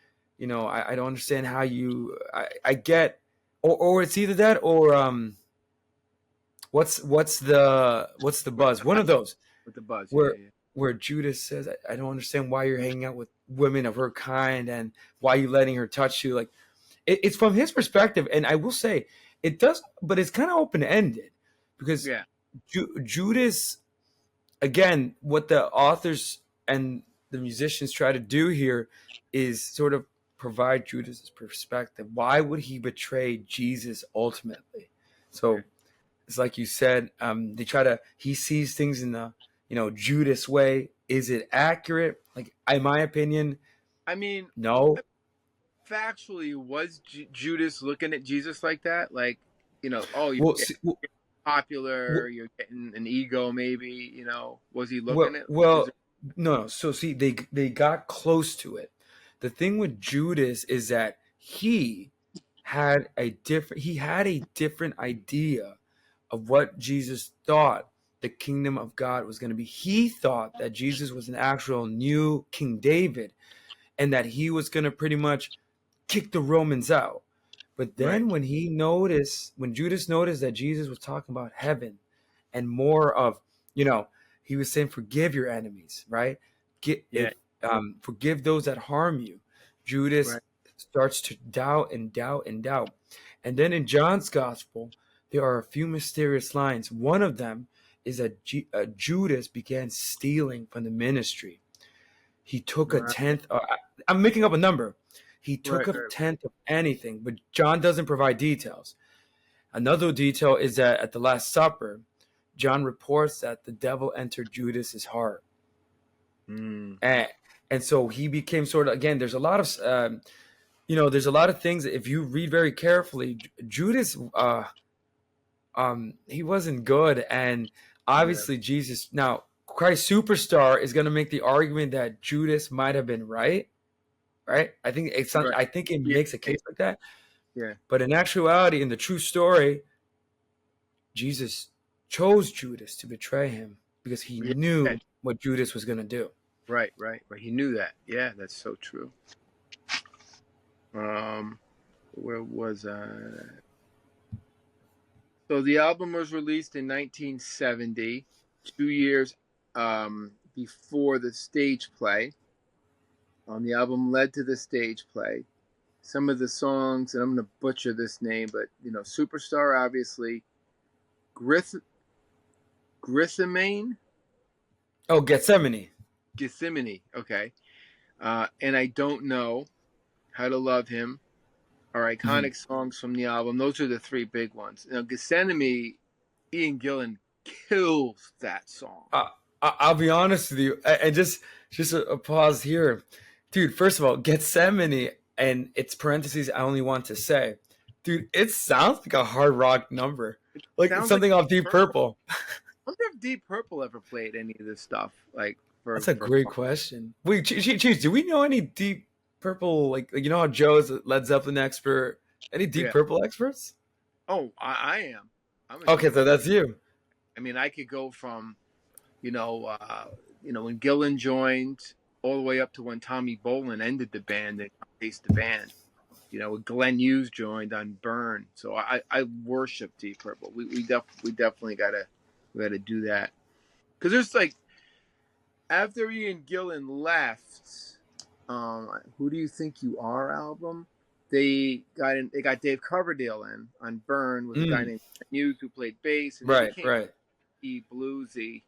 I don't understand how I get, or it's either that or what's the With buzz? One of those with the buzz. Yeah, where yeah. where Judas says, I don't understand why you're hanging out with women of her kind and why you letting her touch you. Like it's from his perspective, and I will say it does, but it's kind of open ended because Yeah. Judas, again, what the authors and the musicians try to do here is sort of provide Judas's perspective. Why would he betray Jesus ultimately? Okay. So it's like you said, he sees things in the, Judas way. Is it accurate? Like, in my opinion, I mean, no. factually, was Judas looking at Jesus like that? Like, oh, you're Well, getting see, well, popular, you're getting an ego, maybe. Was he well, looking at? Is well, there, no. So see, they got close to it. The thing with Judas is that he had a different idea of what Jesus thought the kingdom of God was going to be. He thought that Jesus was an actual new King David and that he was going to pretty much kick the Romans out. But right? then when Judas noticed that Jesus was talking about heaven and more of, he was saying, forgive your enemies, right? Yeah. Forgive those that harm you. Judas Right. starts to doubt and doubt and doubt. And then in John's gospel, there are a few mysterious lines. One of them is that Judas began stealing from the ministry. He took a Right. tenth. I'm making up a number. He took Right. a Right. tenth of anything, but John doesn't provide details. Another detail is that at the Last Supper, John reports that the devil entered Judas's heart, Mm. and so he became sort of, again. There's a lot of things that if you read very carefully, Judas, he wasn't good, and Yeah. obviously Jesus. Now, Christ Superstar is going to make the argument that Judas might have been right. Right? Right. I think it Yeah. makes a case like that. Yeah. But in actuality, in the true story, Jesus chose Judas to betray him because he Yeah. knew what Judas was going to do. Right. Right. Right. He knew that. Yeah. That's so true. Um, where was I? So the album was released in 1970, 2 years before the stage play. The album led to the stage play. Some of the songs, and I'm going to butcher this name, but Superstar, obviously, Grith- Grissamane, Oh, Gethsemane. Gethsemane, okay, and I Don't Know, How to Love Him, are Mhm. iconic songs from the album. Those are the three big ones. Gethsemane, Ian Gillan kills that song. I'll be honest with you, and just a pause here, dude. First of all, Gethsemane and its parentheses. I only want to say, dude, it sounds like a hard rock number, like Sounds like something off Deep Purple. Purple. I wonder if Deep Purple ever played any of this stuff, like That's a for. great question. Wait, Cheech, do we know any Deep Purple? Like you know how Joe is a Led Zeppelin expert. Any Deep Yeah. Purple experts? Oh, I am. I'm a Okay, Deep so Purple. that's you. I mean, I could go from you know, uh, when Gillan joined, all the way up to when Tommy Bolin ended the band and replaced the band. When Glenn Hughes joined on Burn. So I worship Deep Purple. We definitely gotta do that because there's like after Ian Gillan left, Who Do You Think You Are album. They got Dave Coverdale in on Burn with a guy Mm, named Glenn Hughes who played bass, and they right, became right. bluesy.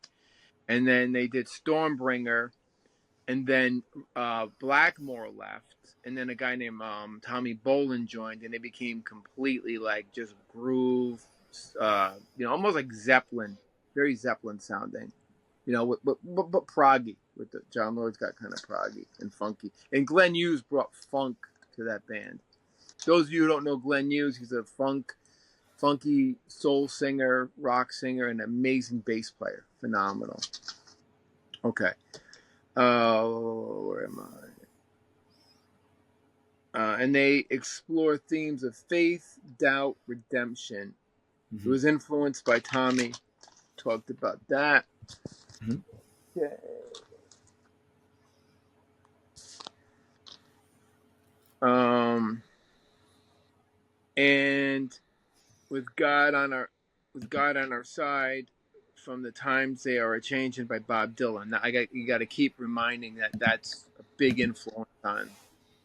And then they did Stormbringer, and then Blackmore left, and then a guy named Tommy Bolin joined, and they became completely like just groove, almost like Zeppelin, very Zeppelin sounding, but proggy. With the John Lord's got kind of proggy and funky, and Glenn Hughes brought funk to that band. Those of you who don't know Glenn Hughes, he's a funky soul singer, rock singer, and amazing bass player, phenomenal. Okay. Where am I? And they explore themes of faith, doubt, redemption. It was influenced by Tommy. Talked about that. Mhm. Yeah. And with God on our side, from the times they are a changing by Bob Dylan. Now, you got to keep reminding that that's a big influence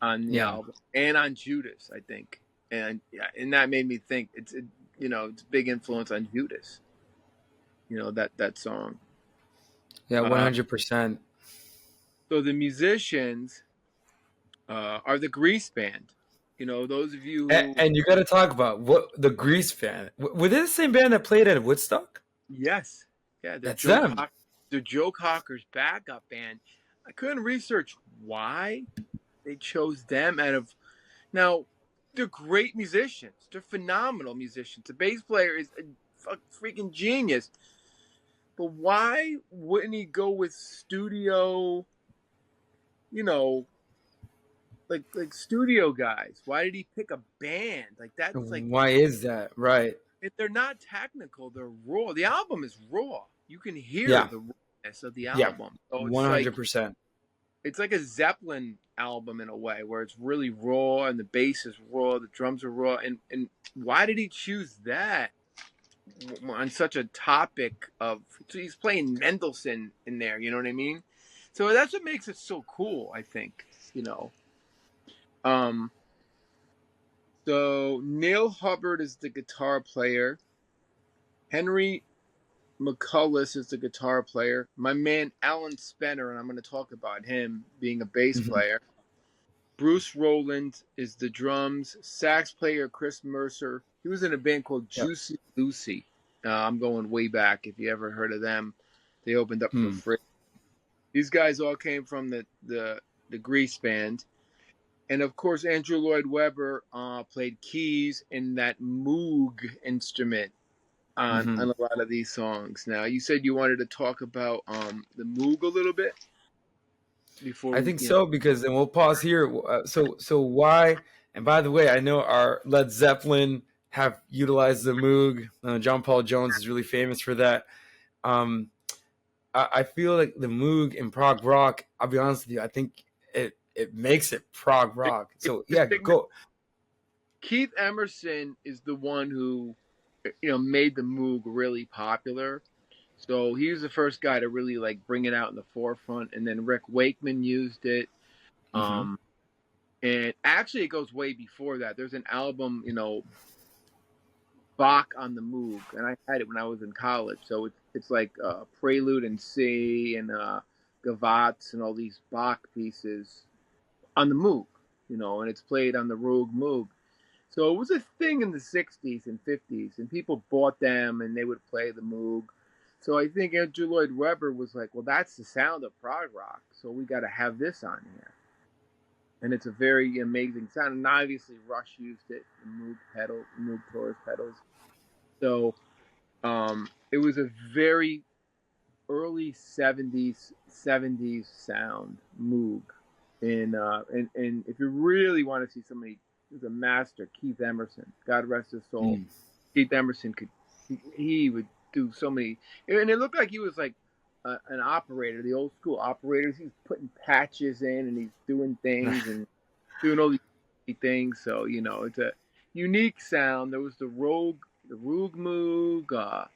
on the Yeah. album and on Judas, I think. And yeah, and that made me think it's a big influence on Judas. That song. Yeah, Uh, 100%. so the musicians are the Grease Band. Those of you who And you got to talk about what the Grease band. Were they the same band that played at Woodstock? yes, yeah, That's them. they're Joe Cocker's backup band. I couldn't research why they chose them out of now. They're great musicians. They're phenomenal musicians. The bass player is a freaking genius. But why wouldn't he go with studio? You know, like studio guys. Why did he pick a band? Like that's like Why is that? Right. if they're not technical, they're raw. The album is raw. You can hear Yeah. the rawness of the Yeah. album. So it's like a Zeppelin album in a way where it's really raw and the bass is raw, the drums are raw. And why did he choose that on such a topic of? So he's playing Mendelssohn in there. You know what I mean? So that's what makes it so cool. I think. Um. So Neil Hubbard is the guitar player. Henry McCullough is the guitar player. My man Alan Spencer, and I'm going to talk about him being a bass Mhm. player. Bruce Rowland is the drums. Sax player Chris Mercer. He was in a band called Yep. Juicy Lucy. I'm going way back. If you ever heard of them, they opened up for free. These guys all came from the Grease band. And of course, Andrew Lloyd Webber played keys in that Moog instrument on a lot of these songs. Now, you said you wanted to talk about the Moog a little bit before I we, think so because, and we'll pause here. So why? And by the way, I know our Led Zeppelin have utilized the Moog. John Paul Jones is really famous for that. Um, I feel like the Moog in prog rock. I'll be honest with you. I think it makes it prog rock. it's So the yeah, signature. go. Keith Emerson is the one who made the Moog really popular. So he was the first guy to really like bring it out in the forefront, and then Rick Wakeman used it. Mm-hmm. And actually, it goes way before that. There's an album, Bach on the Moog, and I had it when I was in college. So it's like Prelude in C and Gavottes and all these Bach pieces on the Moog, and it's played on the Rogue Moog. So it was a thing in the 60s and 50s, and people bought them and they would play the Moog. So I think Andrew Lloyd Webber was like, well, that's the sound of prog rock, so we got to have this on here. And it's a very amazing sound. And obviously Rush used it, the Moog Taurus pedals. So it was a very early 70s sound, Moog. And if you really want to see somebody who's a master, Keith Emerson, God rest his soul. Keith Emerson he would do so many, and it looked like he was like an operator, the old school operators. He's putting patches in and he's doing things and doing all these things. So it's a unique sound. There was the Rogue Moog,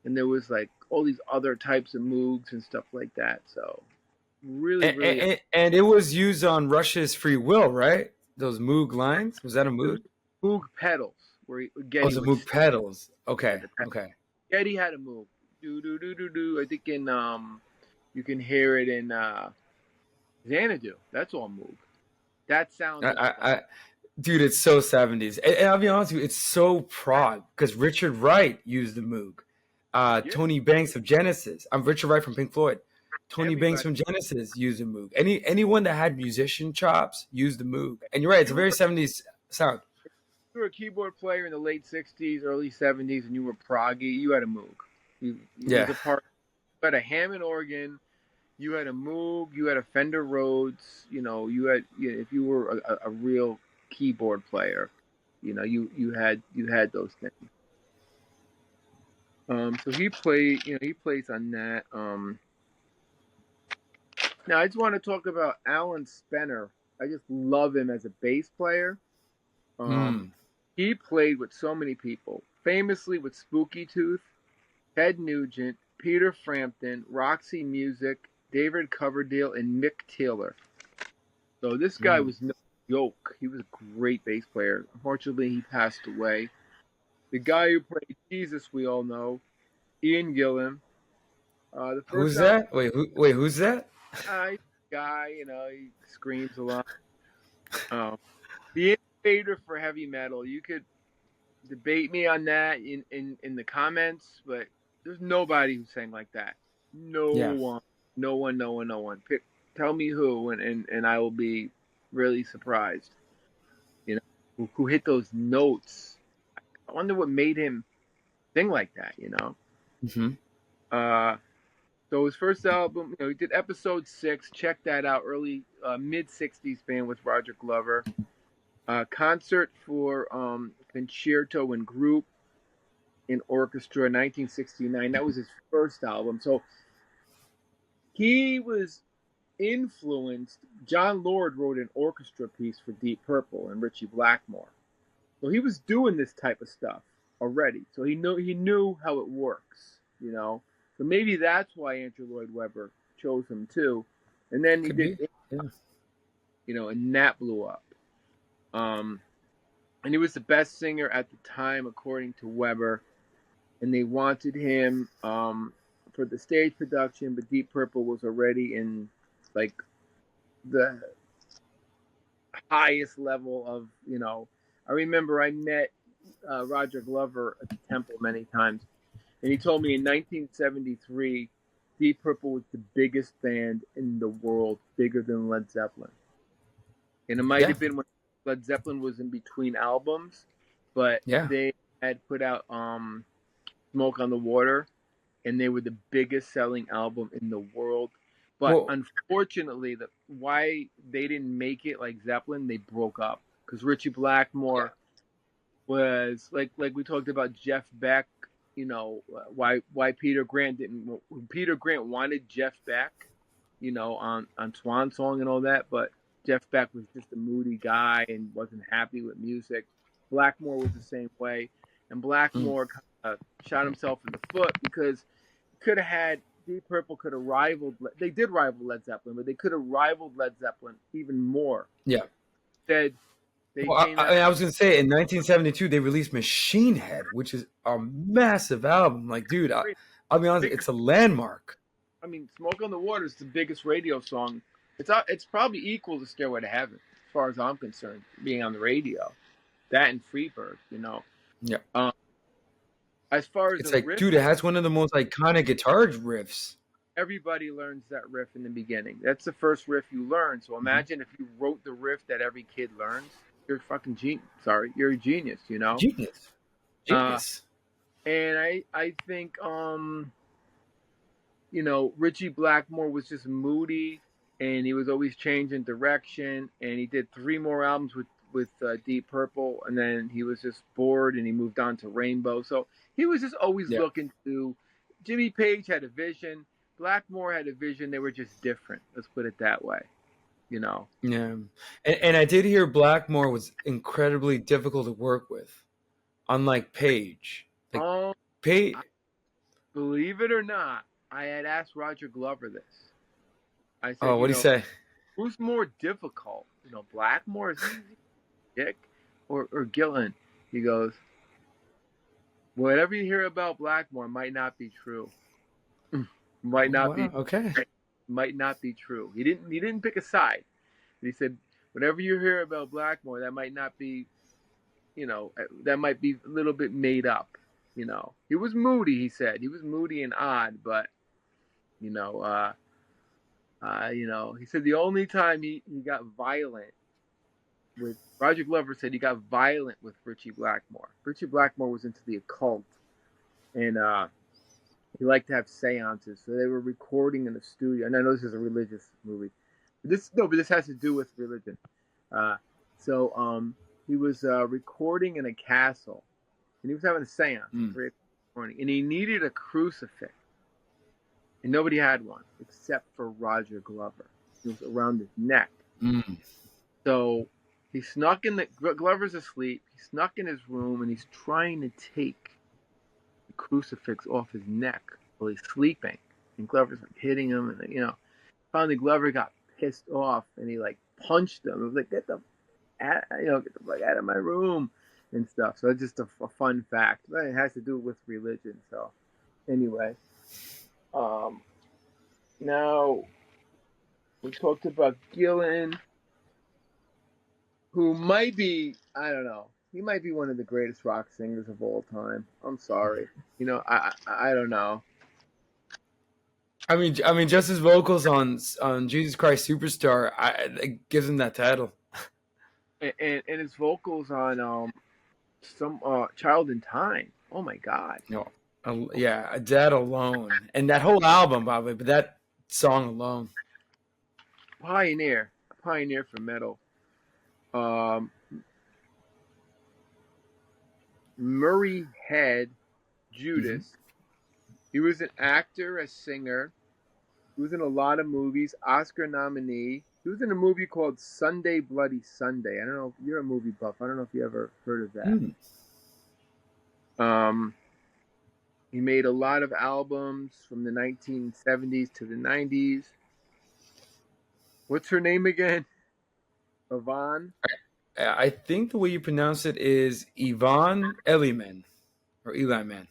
and there was like all these other types of Moogs and stuff like that. So really, really, And it was used on Rush's Free Will, right? Those Moog lines. Was that a Moog? Moog pedals where Oh, Getty the would Moog pedals. Okay, the pedals. okay. Getty had a Moog. Do do do do do. I think in you can hear it in Xanadu. That's all Moog. That sounded like Dude, it's so 70s. And I'll be honest with you, it's so prog because Richard Wright used the Moog. yeah, Tony Banks of Genesis. I'm Richard Wright from Pink Floyd. Tony Banks everybody. from Genesis used the Moog. Anyone that had musician chops used the Moog. And you're right, it's a very 70s sound. You were a keyboard player in the late '60s, early '70s, and you were proggy. You had a Moog. You Yeah. was a part. You had a Hammond organ. You had a Moog. You had a Fender Rhodes. You had if you were a real keyboard player, you had those things. So he played, he plays on that. Now I just want to talk about Alan Spencer. I just love him as a bass player. Um, Mm. he played with so many people, famously with Spooky Tooth, Ted Nugent, Peter Frampton, Roxy Music, David Coverdale, and Mick Taylor. So this guy Mm. was no joke. He was a great bass player. Unfortunately, he passed away. The guy who played Jesus, we all know, Ian Gillan. The first Who's album, that? Wait, who's that? guy, he screams a lot. Um, the innovator for heavy metal. You could debate me on that in the comments, but there's nobody who sang like that. No Yeah. one, no one, no one, no one. Tell me who, and I will be really surprised. Who hit those notes. I wonder what made him sing like that. Mm-hmm. Uh, so his first album, he did episode 6. Check that out. Early mid '60s band with Roger Glover. Concert for concerto and group in orchestra, 1969. That was his first album. So he was influenced. John Lord wrote an orchestra piece for Deep Purple and Ritchie Blackmore. So he was doing this type of stuff already. So he knew how it works. So maybe that's why Andrew Lloyd Webber chose him too. And then he Could did, be. Yeah. and that blew up. And he was the best singer at the time, according to Webber. And they wanted him for the stage production, but Deep Purple was already in like the highest level of. I remember I met Roger Glover at the Temple many times, and he told me in 1973, Deep Purple was the biggest band in the world, bigger than Led Zeppelin. And it might Yeah. have been when Led Zeppelin was in between albums, but Yeah. they had put out Smoke on the Water, and they were the biggest selling album in the world. But Well. unfortunately, why they didn't make it like Zeppelin, they broke up because Ritchie Blackmore was like we talked about Jeff Beck. Why Peter Grant didn't. Peter Grant wanted Jeff Beck, on Swan Song and all that, but Jeff Beck was just a moody guy and wasn't happy with music. Blackmore was the same way, and Mm. Blackmore shot himself in the foot because could have had Deep Purple could have rivaled. They did rival Led Zeppelin, but they could have rivaled Led Zeppelin even more. Yeah. Instead, they Well, came out. I was gonna say in 1972 they released Machine Head, which is a massive album. Like, dude, I'll be honest, it's a landmark. I mean, "Smoke on the Water" is the biggest radio song. It's probably equal to "Stairway to Heaven" as far as I'm concerned, being on the radio. That and "Freebird." Yeah. As far as It's the like, riff, dude, it has one of the most iconic guitar riffs. everybody learns that riff in the beginning. That's the first riff you learn. So imagine if you wrote the riff that every kid learns. You're fucking genius. Sorry, you're a genius. Genius. Uh, Genius. and I think Ritchie Blackmore was just moody, and he was always changing direction. And he did 3 more albums with Deep Purple, and then he was just bored, and he moved on to Rainbow. So he was just always Yeah. looking to. Jimmy Page had a vision. Blackmore had a vision. They were just different. Let's put it that way. Yeah. And I did hear Blackmore was incredibly difficult to work with. Unlike Page. Like Page. Believe it or not, I had asked Roger Glover this. I said, What'd he say? who's more difficult? Blackmore is easy, Dick, or Gillan? He goes, whatever you hear about Blackmore might not be true. Might not be. Okay. Might not be true. He didn't pick a side. But he said, whatever you hear about Blackmore, that might not be, that might be a little bit made up. He was moody. He said he was moody and odd, but he said the only time he got violent with Roger Glover said he got violent with Ritchie Blackmore. Ritchie Blackmore was into the occult, and he liked to have seances. So they were recording in the studio. And I know this is a religious movie. But this has to do with religion. So he was recording in a castle, and he was having a seance. corny. And he needed a crucifix. And nobody had one except for Roger Glover. It was around his neck. Mm. So he snuck in Glover's asleep. He snuck in his room and he's trying to take the crucifix off his neck while he's sleeping. And Glover's like hitting him, and finally Glover got pissed off and he like punched him. It was like, get the fuck out of my room and stuff. So it's just a fun fact. But it has to do with religion. So anyway, now we talked about Gillan, who might be, I don't know, he might be one of the greatest rock singers of all time. I'm sorry. I don't know. I mean, just his vocals on Jesus Christ Superstar, it gives him that title. And his vocals on some Child in Time. Oh my God. No, yeah, that alone, and that whole album, probably, but that song alone. Pioneer for metal. Murray Head, Judas. Mm-hmm. He was an actor, a singer. He was in a lot of movies, Oscar nominee. He was in a movie called Sunday Bloody Sunday. I don't know if you're a movie buff. I don't know if you ever heard of that. He made a lot of albums from the 1970s to the 90s. What's her name again? Yvonne? I think the way you pronounce it is Yvonne Elliman, or Eli Man.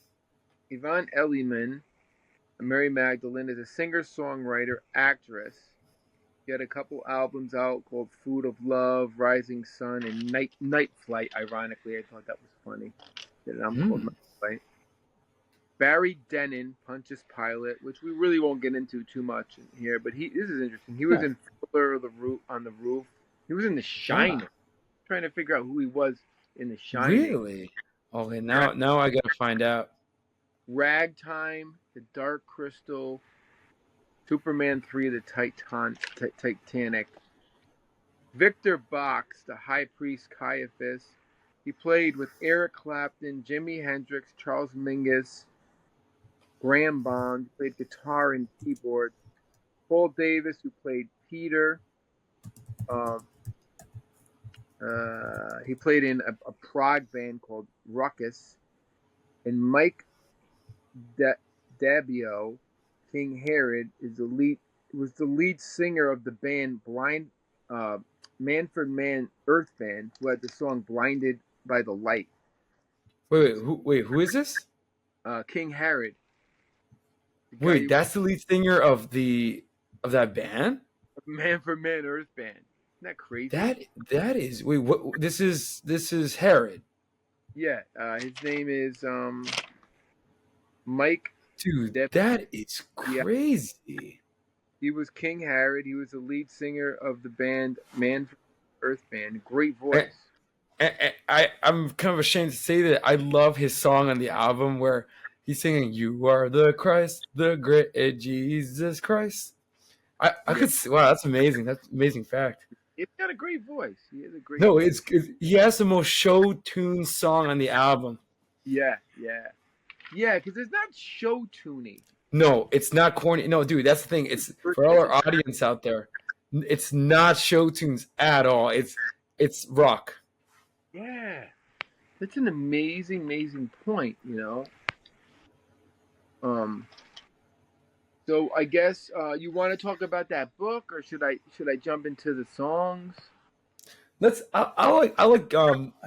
Yvonne Elliman, Mary Magdalene, is a singer-songwriter, actress. She had a couple albums out called Food of Love, Rising Sun, and Night Flight. Ironically, I thought that was funny. That an album called Night Flight. Barry Dennen, Pontius Pilate, which we really won't get into too much in here, but this is interesting. He was in Fiddler on the Roof. He was in The Shining. Trying to figure out who he was in The Shining. Really? Okay, now I gotta find out. Ragtime, The Dark Crystal, Superman 3, The Titanic. Victor Box, The High Priest Caiaphas. He played with Eric Clapton, Jimi Hendrix, Charles Mingus, Graham Bond. He played guitar and keyboard. Paul Davis, who played Peter. He played in a prog band called Ruckus. And Mike Dabio, King Herod, was the lead singer of the band Manfred Mann Earth Band, who had the song "Blinded by the Light." Who is this? King Herod. Wait, that's the lead singer of that band? Manfred Mann Earth Band. Isn't that crazy? That is what this is Herod. Yeah, his name is Mike. Dude, that is crazy. Yeah. He was King Herod. He was the lead singer of the band Manfred Earth Band. Great voice. I'm kind of ashamed to say that I love his song on the album where he's singing, "You are the Christ, the great Jesus Christ." I could see, wow, that's amazing. That's an amazing fact. He's got a great voice. He has a great voice. He has the most show tune song on the album. Yeah, because it's not show tuney. No, it's not corny. No, dude, that's the thing. It's for all our audience out there. It's not show tunes at all. It's rock. Yeah, that's an amazing point. So I guess you want to talk about that book, or should I jump into the songs? I like I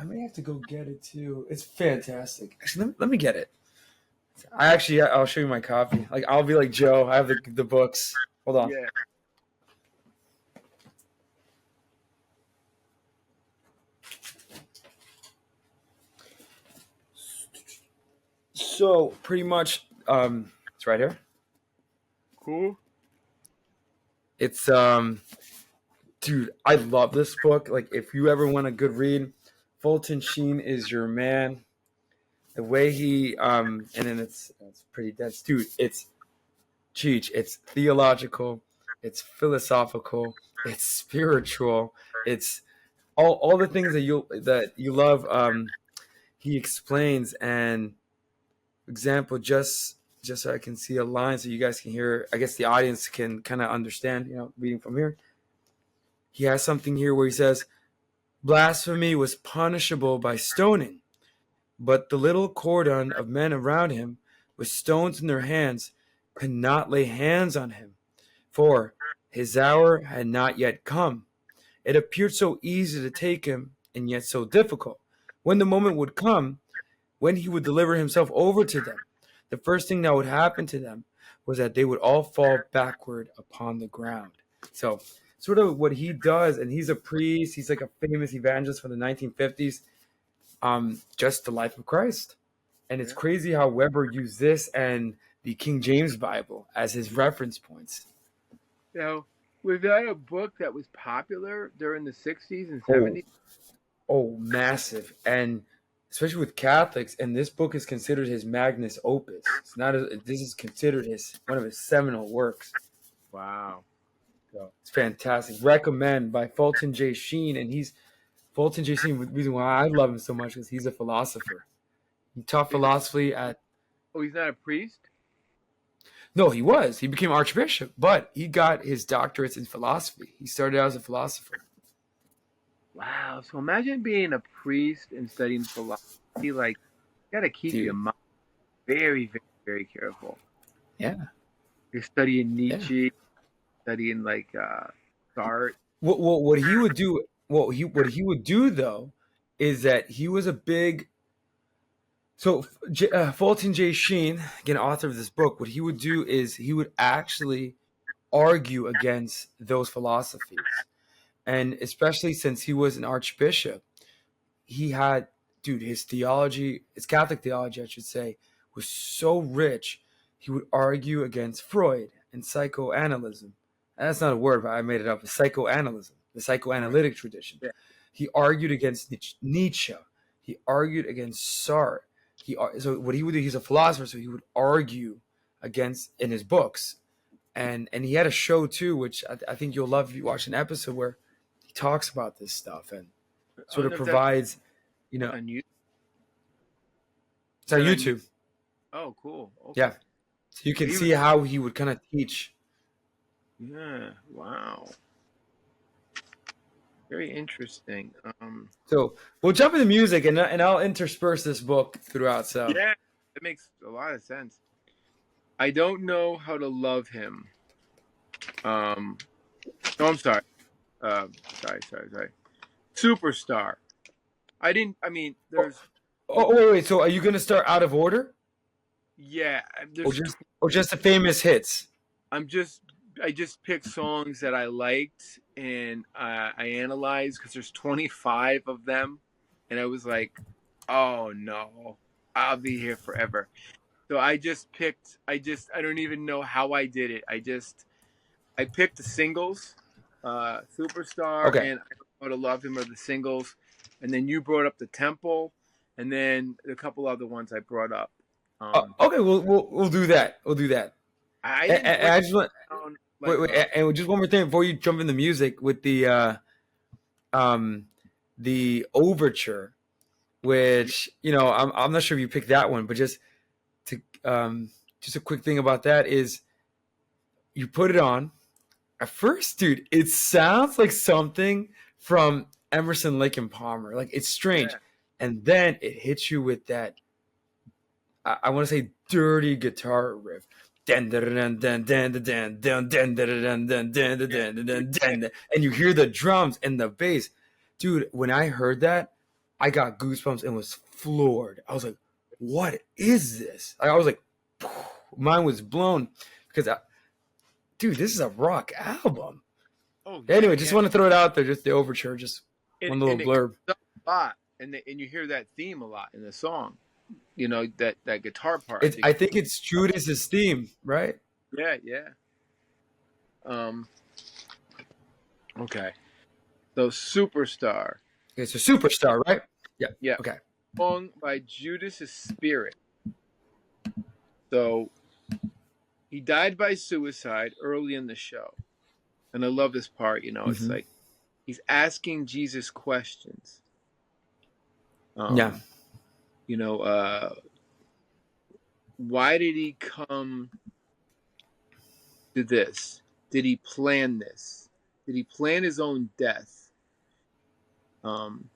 may have to go get it too. It's fantastic. Actually, let me get it. I'll show you my copy. Like, I'll be like Joe. I have the books. Hold on. Yeah. So pretty much, it's right here. Cool. It's dude, I love this book. Like, if you ever want a good read, Fulton Sheen is your man. The way he and then it's pretty dense, dude. It's Cheech. It's theological. It's philosophical. It's spiritual. It's all the things that you love. He explains, and example, just so I can see a line so you guys can hear. I guess the audience can kind of understand. Reading from here, he has something here where he says, "Blasphemy was punishable by stoning, but the little cordon of men around him, with stones in their hands, could not lay hands on him, for his hour had not yet come. It appeared so easy to take him, and yet so difficult. When the moment would come, when he would deliver himself over to them, the first thing that would happen to them was that they would all fall backward upon the ground." So, sort of what he does, and he's a priest, he's like a famous evangelist from the 1950s, just the life of Christ. And it's crazy how Weber used this and the King James Bible as his reference points. Now, was that a book that was popular during the 60s and 70s? Oh, massive. And especially with Catholics, and this book is considered his magnus opus. This is considered one of his seminal works. Wow. So it's fantastic. Recommend by Fulton J. Sheen, and Fulton J. Sheen. The reason why I love him so much is he's a philosopher. He taught philosophy at. Oh, he's not a priest? No, he was. He became archbishop, but he got his doctorates in philosophy. He started out as a philosopher. Wow. So imagine being a priest and studying philosophy. Like, you got to keep your mind very, very, very careful. Yeah. You're studying Nietzsche, studying like Sartre. What he would do, what he would do though, is that he was a big. So Fulton J. Sheen, again, author of this book, what he would do is he would actually argue against those philosophies. And especially since he was an archbishop, he had, his theology, his Catholic theology, I should say, was so rich, he would argue against Freud and psychoanalysis. And that's not a word, but I made it up. Psychoanalysis, the psychoanalytic tradition. Yeah. He argued against Nietzsche. He argued against Sartre. So what he would do, he's a philosopher, so he would argue against in his books. And he had a show too, which I think you'll love if you watch an episode where he talks about this stuff and sort of provides, On YouTube? It's on YouTube. Oh, cool. Okay. Yeah. So you can see how he would kind of teach. Yeah. Wow. Very interesting. So we'll jump into music, and I'll intersperse this book throughout. So yeah, it makes a lot of sense. I don't know how to love him. No, I'm sorry. Sorry. Superstar. There's. Oh, wait. So are you going to start out of order? Yeah. Or just the famous hits? I just picked songs that I liked and I analyzed because there's 25 of them, and I was like, oh no, I'll be here forever. So I don't even know how I did it. I picked the singles, Superstar, okay, and I Don't Know How to Love Him are the singles, and then you brought up the Temple, and then a couple other ones I brought up. Okay, we'll do that. We'll do that. I just want. Wait, and just one more thing before you jump in the music with the overture, which I'm not sure if you picked that one, but just a quick thing about that is you put it on. At first, dude, it sounds like something from Emerson, Lake and Palmer. Like it's strange, and then it hits you with that. I want to say dirty guitar riff. And you hear the drums and the bass. Dude, when I heard that, I got goosebumps and was floored. I was like, what is this? I was like, mine was blown because, dude, this is a rock album. Oh, yeah, anyway, just want to throw it out there, just the overture, just one little blurb. A lot, and you hear that theme a lot in the song. That guitar part. I think it's Judas's theme, right? Yeah. Okay. So Superstar. It's a Superstar, right? Yeah. Okay. Song by Judas' Spirit. So he died by suicide early in the show. And I love this part, it's like he's asking Jesus questions. why did he come to this? Did he plan this? Did he plan his own death? Um,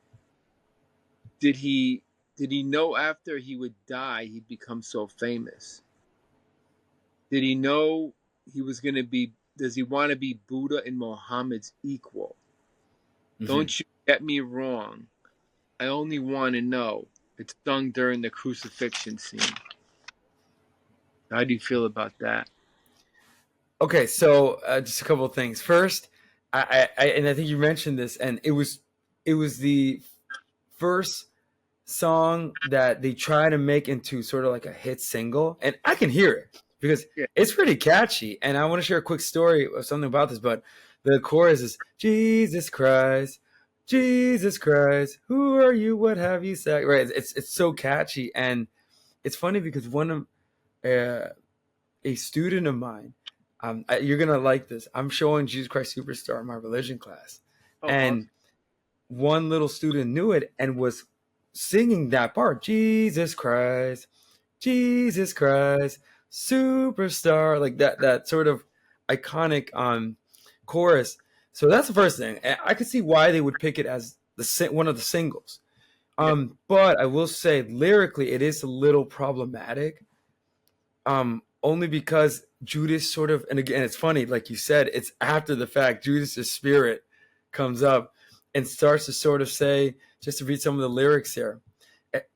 did he know after he would die he'd become so famous? Did he know he was going to be? Does he want to be Buddha and Muhammad's equal? Don't you get me wrong. I only want to know. It's sung during the crucifixion scene. How do you feel about that? Okay, so just a couple of things. First, and I think you mentioned this, and it was the first song that they try to make into sort of like a hit single, and I can hear it because Yeah. it's pretty catchy. And I want to share a quick story of something about this, but the chorus is Jesus Christ, Jesus Christ, who are you? What have you said? Right? It's so catchy, and it's funny because one of a student of mine, you're gonna like this. I'm showing Jesus Christ Superstar in my religion class, Oh, awesome. and one little student knew it and was singing that part. Jesus Christ, Jesus Christ, superstar, like that sort of iconic chorus. So that's the first thing. And I could see why they would pick it as one of the singles. Yeah. But I will say lyrically, it is a little problematic. Only because Judas sort of, and again, it's funny, like you said, it's after the fact. Judas's spirit comes up and starts to sort of say, just to read some of the lyrics here.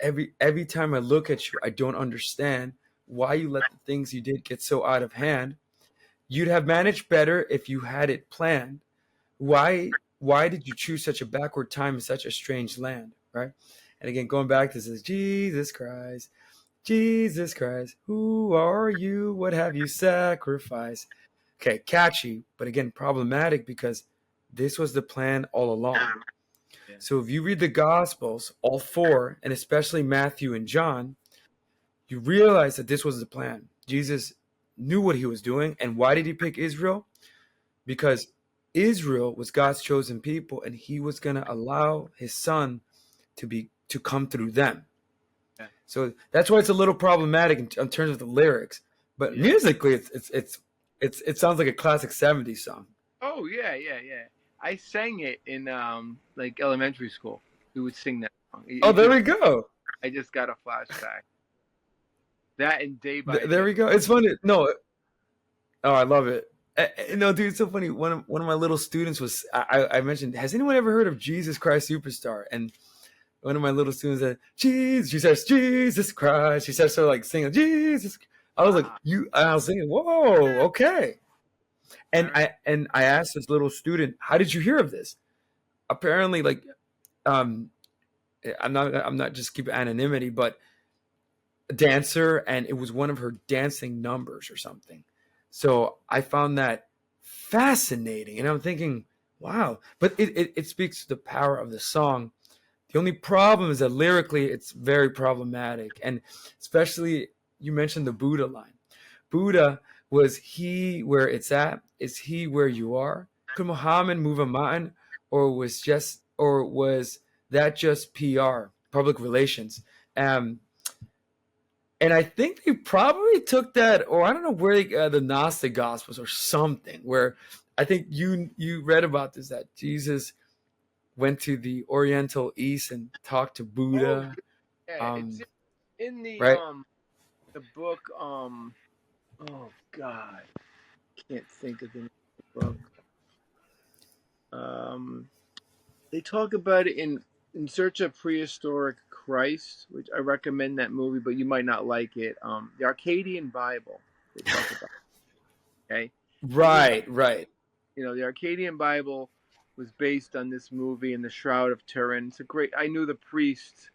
Every time I look at you, I don't understand why you let the things you did get so out of hand. You'd have managed better if you had it planned. Why did you choose such a backward time in such a strange land? Right? And again, going back to this, Jesus Christ, Jesus Christ, who are you? What have you sacrificed? Okay, catchy, but again, problematic because this was the plan all along. Yeah. So if you read the Gospels, all four, and especially Matthew and John, you realize that this was the plan. Jesus knew what he was doing. And why did he pick Israel? Because Israel was God's chosen people, and he was going to allow his son to come through them. Yeah. So that's why it's a little problematic in terms of the lyrics. But Yeah. musically, it sounds like a classic '70s song. Oh yeah, yeah, yeah. I sang it in like elementary school. We would sing that song. Oh, there we go. I just got a flashback. That and Day by There Day. we go. It's funny. No, oh, I love it. No, dude, it's so funny. One of my little students was I mentioned, has anyone ever heard of Jesus Christ Superstar? And one of my little students said, "Jesus." She says, "Jesus Christ." She starts sort of like singing, "Jesus." I was like, "You." I was thinking, "Whoa, okay." And I asked this little student, "How did you hear of this?" Apparently, like, um, I'm not just keeping anonymity, but a dancer, and it was one of her dancing numbers or something. So I found that fascinating, and I'm thinking, wow. But it speaks to the power of the song. The only problem is that lyrically, it's very problematic, and especially you mentioned the Buddha line. Buddha, was he where it's at? Is he where you are? Could Muhammad move a mountain, or was that just PR, public relations? Um, and I think they probably took that, or I don't know where the Gnostic Gospels or something, where I think you read about this, that Jesus went to the Oriental East and talked to Oh Buddha. yeah, it's Um, in right? the book oh God, can't think of the name of the book. Um, they talk about it in Search of Prehistoric Christ, which I recommend that movie, but you might not like it. The Arcadian Bible. They talk about. Okay, it was Right, right. the Arcadian Bible was based on this movie and the Shroud of Turin. It's a great. I knew the priest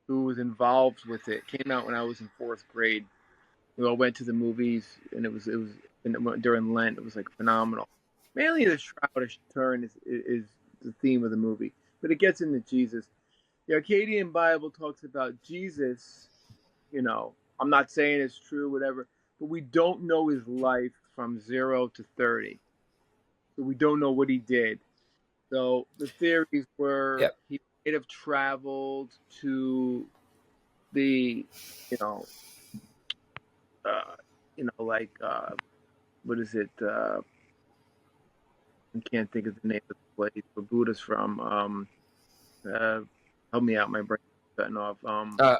who was involved with it. It came out when I was in fourth grade. We all went to the movies, and during Lent. It was like phenomenal. Mainly the Shroud of Turin is the theme of the movie, but it gets into Jesus. The Arcadian Bible talks about Jesus. I'm not saying it's true, whatever, but we don't know his life from 0 to 30, so we don't know what he did. So the theories were Yep. he might have traveled to the, you know, like what is it? I can't think of the name of the place where Buddha's from. Uh, Help me out, my brain's cutting off. Uh,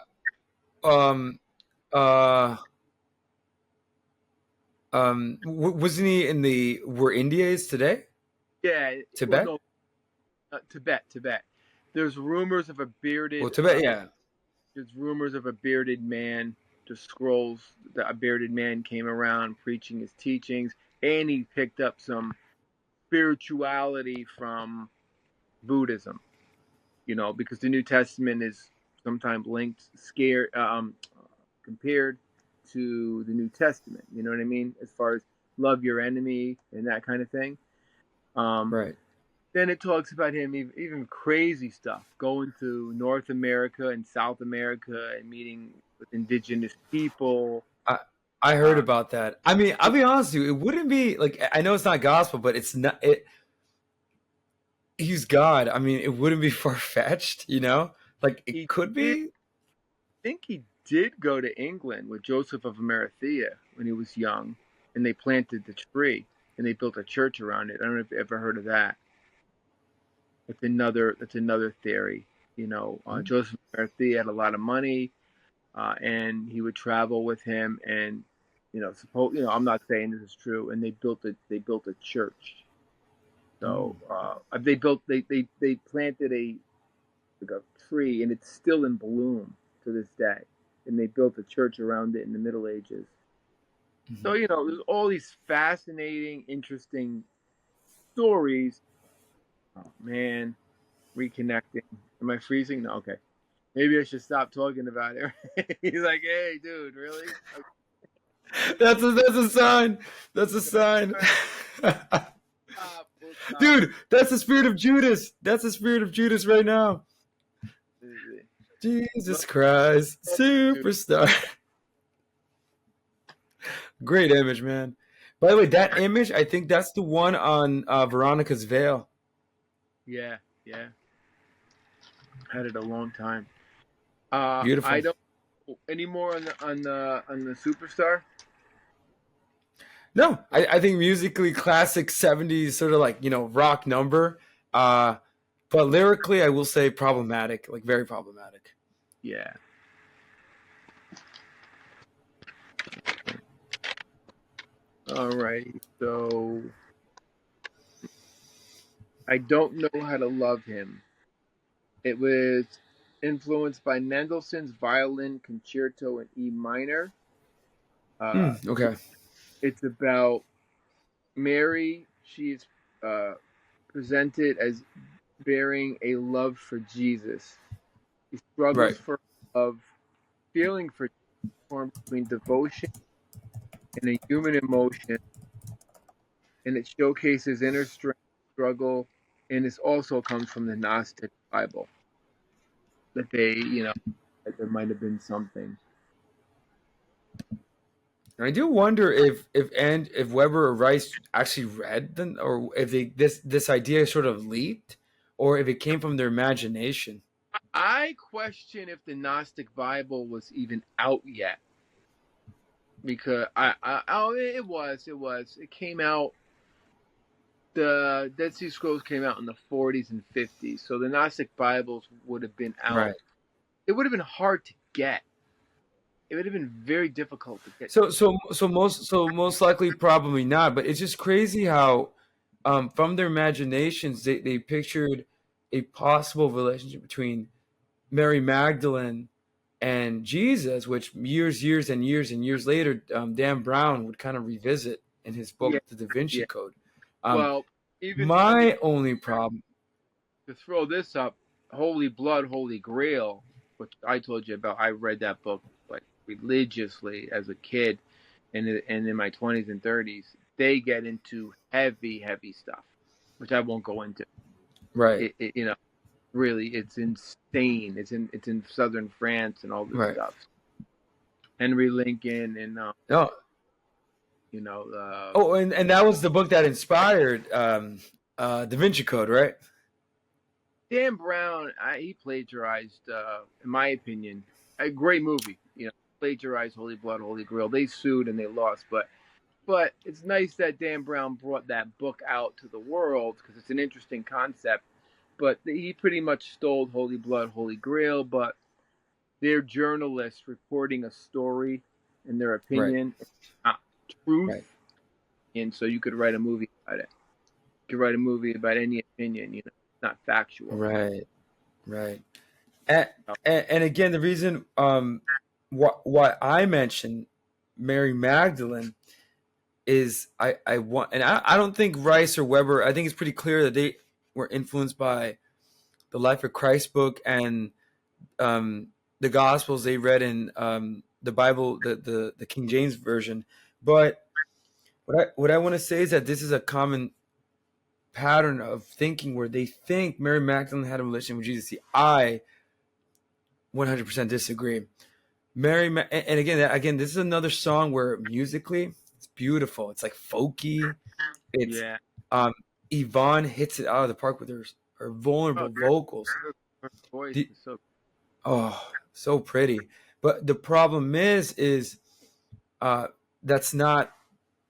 um, uh, wasn't he in the where India is today? Yeah, well, Tibet? no, Tibet. There's rumors of a bearded. Well, Tibet, yeah. There's rumors of a bearded man. The scrolls that a bearded man came around preaching his teachings, and he picked up some spirituality from Buddhism. Because the New Testament is sometimes linked, compared to the New Testament. You know what I mean? As far as love your enemy and that kind of thing. Um, Right. Then it talks about him even crazy stuff, going to North America and South America and meeting with indigenous people. I heard about that. I mean, I'll be honest with you, it wouldn't be like, I know it's not gospel, but it's not it. He's God. I mean, it wouldn't be far fetched, Like it could be. I think he did go to England with Joseph of Arimathea when he was young, and they planted the tree and they built a church around it. I don't know if you ever heard of that. That's another theory. Joseph of Arimathea had a lot of money, and he would travel with him, and I'm not saying this is true, and they built a church. So they planted a tree, and it's still in bloom to this day. And they built a church around it in the Middle Ages. Mm-hmm. So there's all these fascinating, interesting stories. Oh man, reconnecting. Am I freezing? No, okay. Maybe I should stop talking about it. He's like, "Hey, dude, really?" Okay. That's a sign. That's a sign. Dude, that's the spirit of Judas. That's the spirit of Judas right now. Jesus Christ, superstar. Great image, man. By the way, that image, I think that's the one on Veronica's veil. Yeah. Had it a long time. Beautiful. I don't. Any more on the superstar? No, I think musically classic 70s sort of like, rock number. But lyrically, I will say problematic, like very problematic. Yeah. All right. So I don't know how to love him. It was influenced by Mendelssohn's Violin Concerto in E minor. Okay. It's about Mary. She's presented as bearing a love for Jesus. She struggles for love, feeling for between devotion and a human emotion, and it showcases inner strength, struggle, and this also comes from the Gnostic Bible. That that there might have been something. I do wonder if Weber or Rice actually read them, or if this idea sort of leaped, or if it came from their imagination. I question if the Gnostic Bible was even out yet, because it came out. The Dead Sea Scrolls came out in the 40s and 50s, so the Gnostic Bibles would have been out. Right. It would have been hard to get. It would have been very difficult to get. So most likely probably not. But it's just crazy how, from their imaginations, they pictured a possible relationship between Mary Magdalene and Jesus, which years and years later, Dan Brown would kind of revisit in his book, The Da Vinci Code. Only problem. To throw this up, Holy Blood, Holy Grail, which I told you about, I read that book like religiously as a kid, and in my 20s and 30s, they get into heavy stuff, which I won't go into. Right. Really, it's insane. It's in southern France and all this stuff. Henry Lincoln and and that was the book that inspired Da Vinci Code, right? Dan Brown, he plagiarized, in my opinion, a great movie. plagiarized Holy Blood, Holy Grail. They sued and they lost, but it's nice that Dan Brown brought that book out to the world because it's an interesting concept. But he pretty much stole Holy Blood, Holy Grail, but they're journalists reporting a story in their Right. opinion, not truth. Right. And so you could write a movie about it. You could write a movie about any opinion, it's not factual. Right. Right. And again, the reason why I mentioned Mary Magdalene is I want, and I don't think Rice or Weber, I think it's pretty clear that they were influenced by the Life of Christ book and the Gospels they read in the Bible, the King James version. But what I want to say is that this is a common pattern of thinking where they think Mary Magdalene had a relationship with Jesus. See, I 100% disagree. And again, this is another song where musically it's beautiful. It's like folky. It's Yvonne hits it out of the park with her vulnerable vocals. Her voice is so so pretty. But the problem is that's not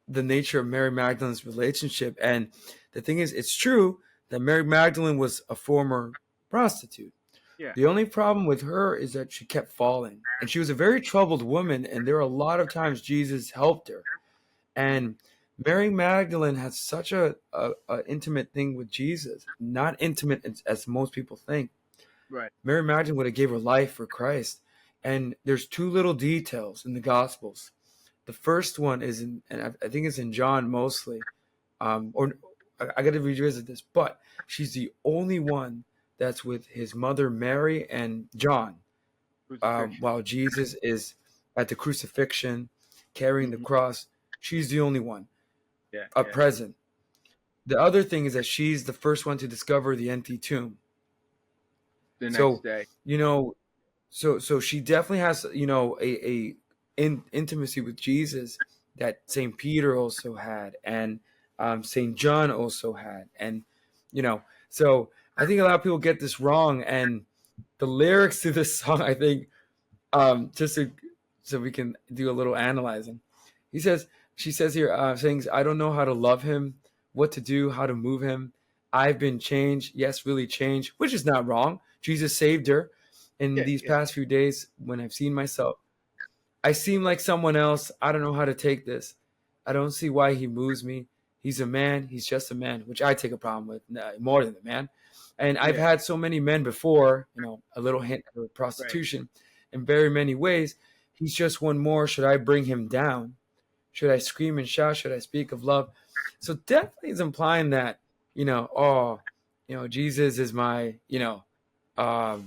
the nature of Mary Magdalene's relationship. And the thing is, it's true that Mary Magdalene was a former prostitute. Yeah. The only problem with her is that she kept falling. And she was a very troubled woman, and there were a lot of times Jesus helped her. And Mary Magdalene had such a intimate thing with Jesus, not intimate as most people think. Right. Mary Magdalene would have gave her life for Christ. And there's two little details in the Gospels. The first one is and I think it's in John mostly, or I got to revisit this, but she's the only one that's with his mother Mary and John, while Jesus is at the crucifixion, carrying the cross. She's the only one present. The other thing is that she's the first one to discover the empty tomb. The next day, so she definitely has a intimacy with Jesus that St. Peter also had, and St. John also had, and so I think a lot of people get this wrong, and the lyrics to this song, I think, so we can do a little analyzing. She says here, saying, I don't know how to love him, what to do, how to move him. I've been changed, yes, really changed, which is not wrong. Jesus saved her. In these past few days, when I've seen myself, I seem like someone else. I don't know how to take this. I don't see why he moves me. He's a man. He's just a man, which I take a problem with more than a man. And I've had so many men before, a little hint of prostitution in very many ways. He's just one more. Should I bring him down? Should I scream and shout? Should I speak of love? So definitely is implying that, Jesus is my, I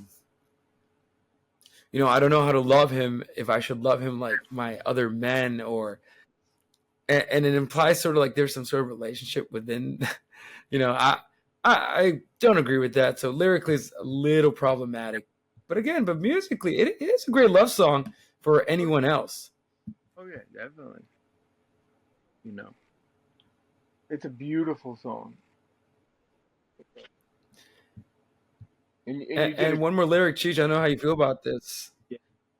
don't know how to love him, if I should love him like my other men, and it implies sort of like there's some sort of relationship within, I don't agree with that. So lyrically it's a little problematic, but musically it is a great love song for anyone else. Oh yeah, definitely. It's a beautiful song. And one more lyric, Cheech, I know how you feel about this. Yeah.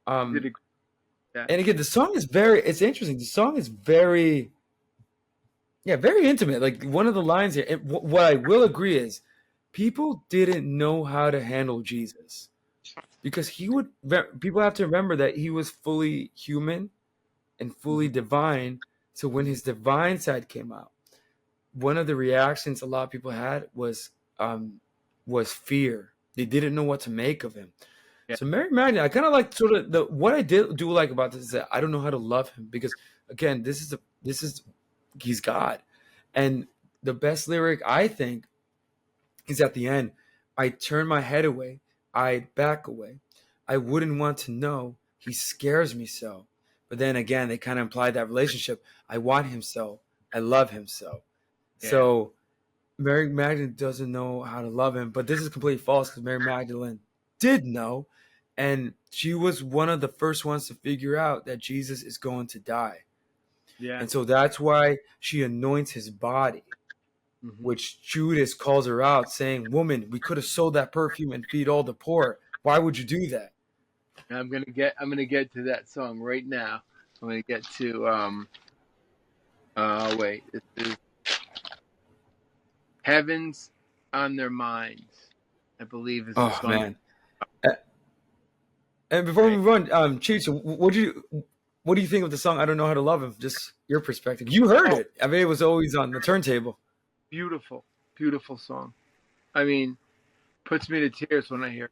And again, the song is it's interesting. The song is very intimate. Like one of the lines here, what I will agree is people didn't know how to handle Jesus because people have to remember that he was fully human and fully divine. So when his divine side came out, one of the reactions a lot of people had was fear. They didn't know what to make of him. Yeah. So Mary Magdalene, I kind of like sort of what I do like about this is that I don't know how to love him because again, he's God. And the best lyric I think is at the end. I turn my head away. I'd back away. I wouldn't want to know. He scares me so. But then again, they kind of imply that relationship. I want him so. I love him so. Yeah. So Mary Magdalene doesn't know how to love him, but this is completely false because Mary Magdalene did know, and she was one of the first ones to figure out that Jesus is going to die. Yeah. And so that's why she anoints his body, which Judas calls her out saying, woman, we could have sold that perfume and feed all the poor. Why would you do that? I'm gonna get to that song right now. I'm gonna get to wait, this is Heaven's on Their Minds, I believe is the Oh song. man! And before we Right. move on, Cheech, what do you think of the song? I don't know how to love him. Just your perspective. You heard Oh, it. I mean, it was always on the turntable. beautiful, beautiful song. I mean, puts me to tears when I hear it.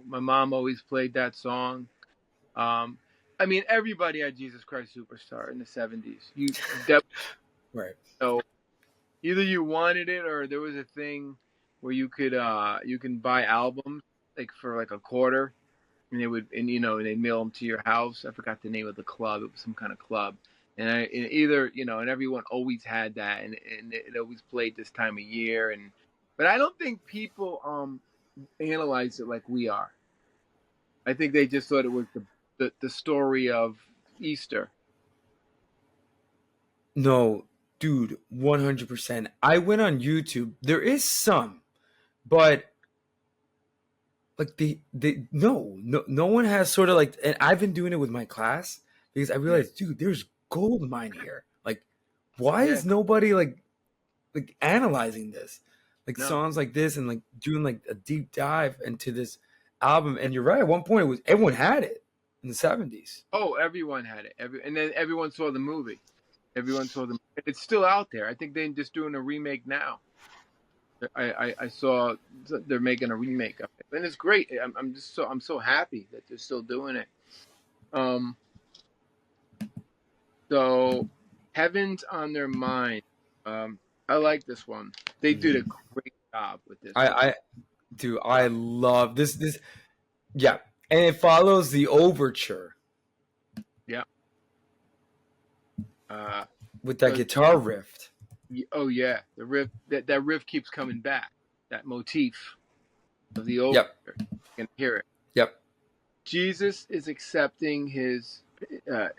My mom always played that song. Um, I mean, everybody had Jesus Christ Superstar in the '70s. That, Right. so either you wanted it or there was a thing where you can buy albums like for like a quarter, and they mail them to your house. I forgot the name of the club. It was some kind of club, and either and everyone always had that, and it always played this time of year. But I don't think people analyze it like we are. I think they just thought it was the story of Easter. No, dude, 100%. I went on YouTube. There is some, but like no one has sort of like, and I've been doing it with my class because I Yeah, realized, dude, there's gold mine here. Like, why yeah, is nobody like analyzing this, like no. songs like this, and like doing like a deep dive into this album? And you're right, at one point it was everyone had it in the 70s. Oh, everyone had it. And then everyone saw the movie. Everyone saw the. It's still out there. I think they're just doing a remake now. I saw they're making a remake of it, and it's great. I'm so happy that they're still doing it. Um, so Heaven's on Their Mind. I like this one. They did a great job with this one. I do, I love this, yeah, and it follows the overture Yeah. Uh, with that so, guitar riff. oh yeah, the riff that riff keeps coming back. That motif of the Yep. overture. You can hear it. Yep. Jesus is accepting his, uh,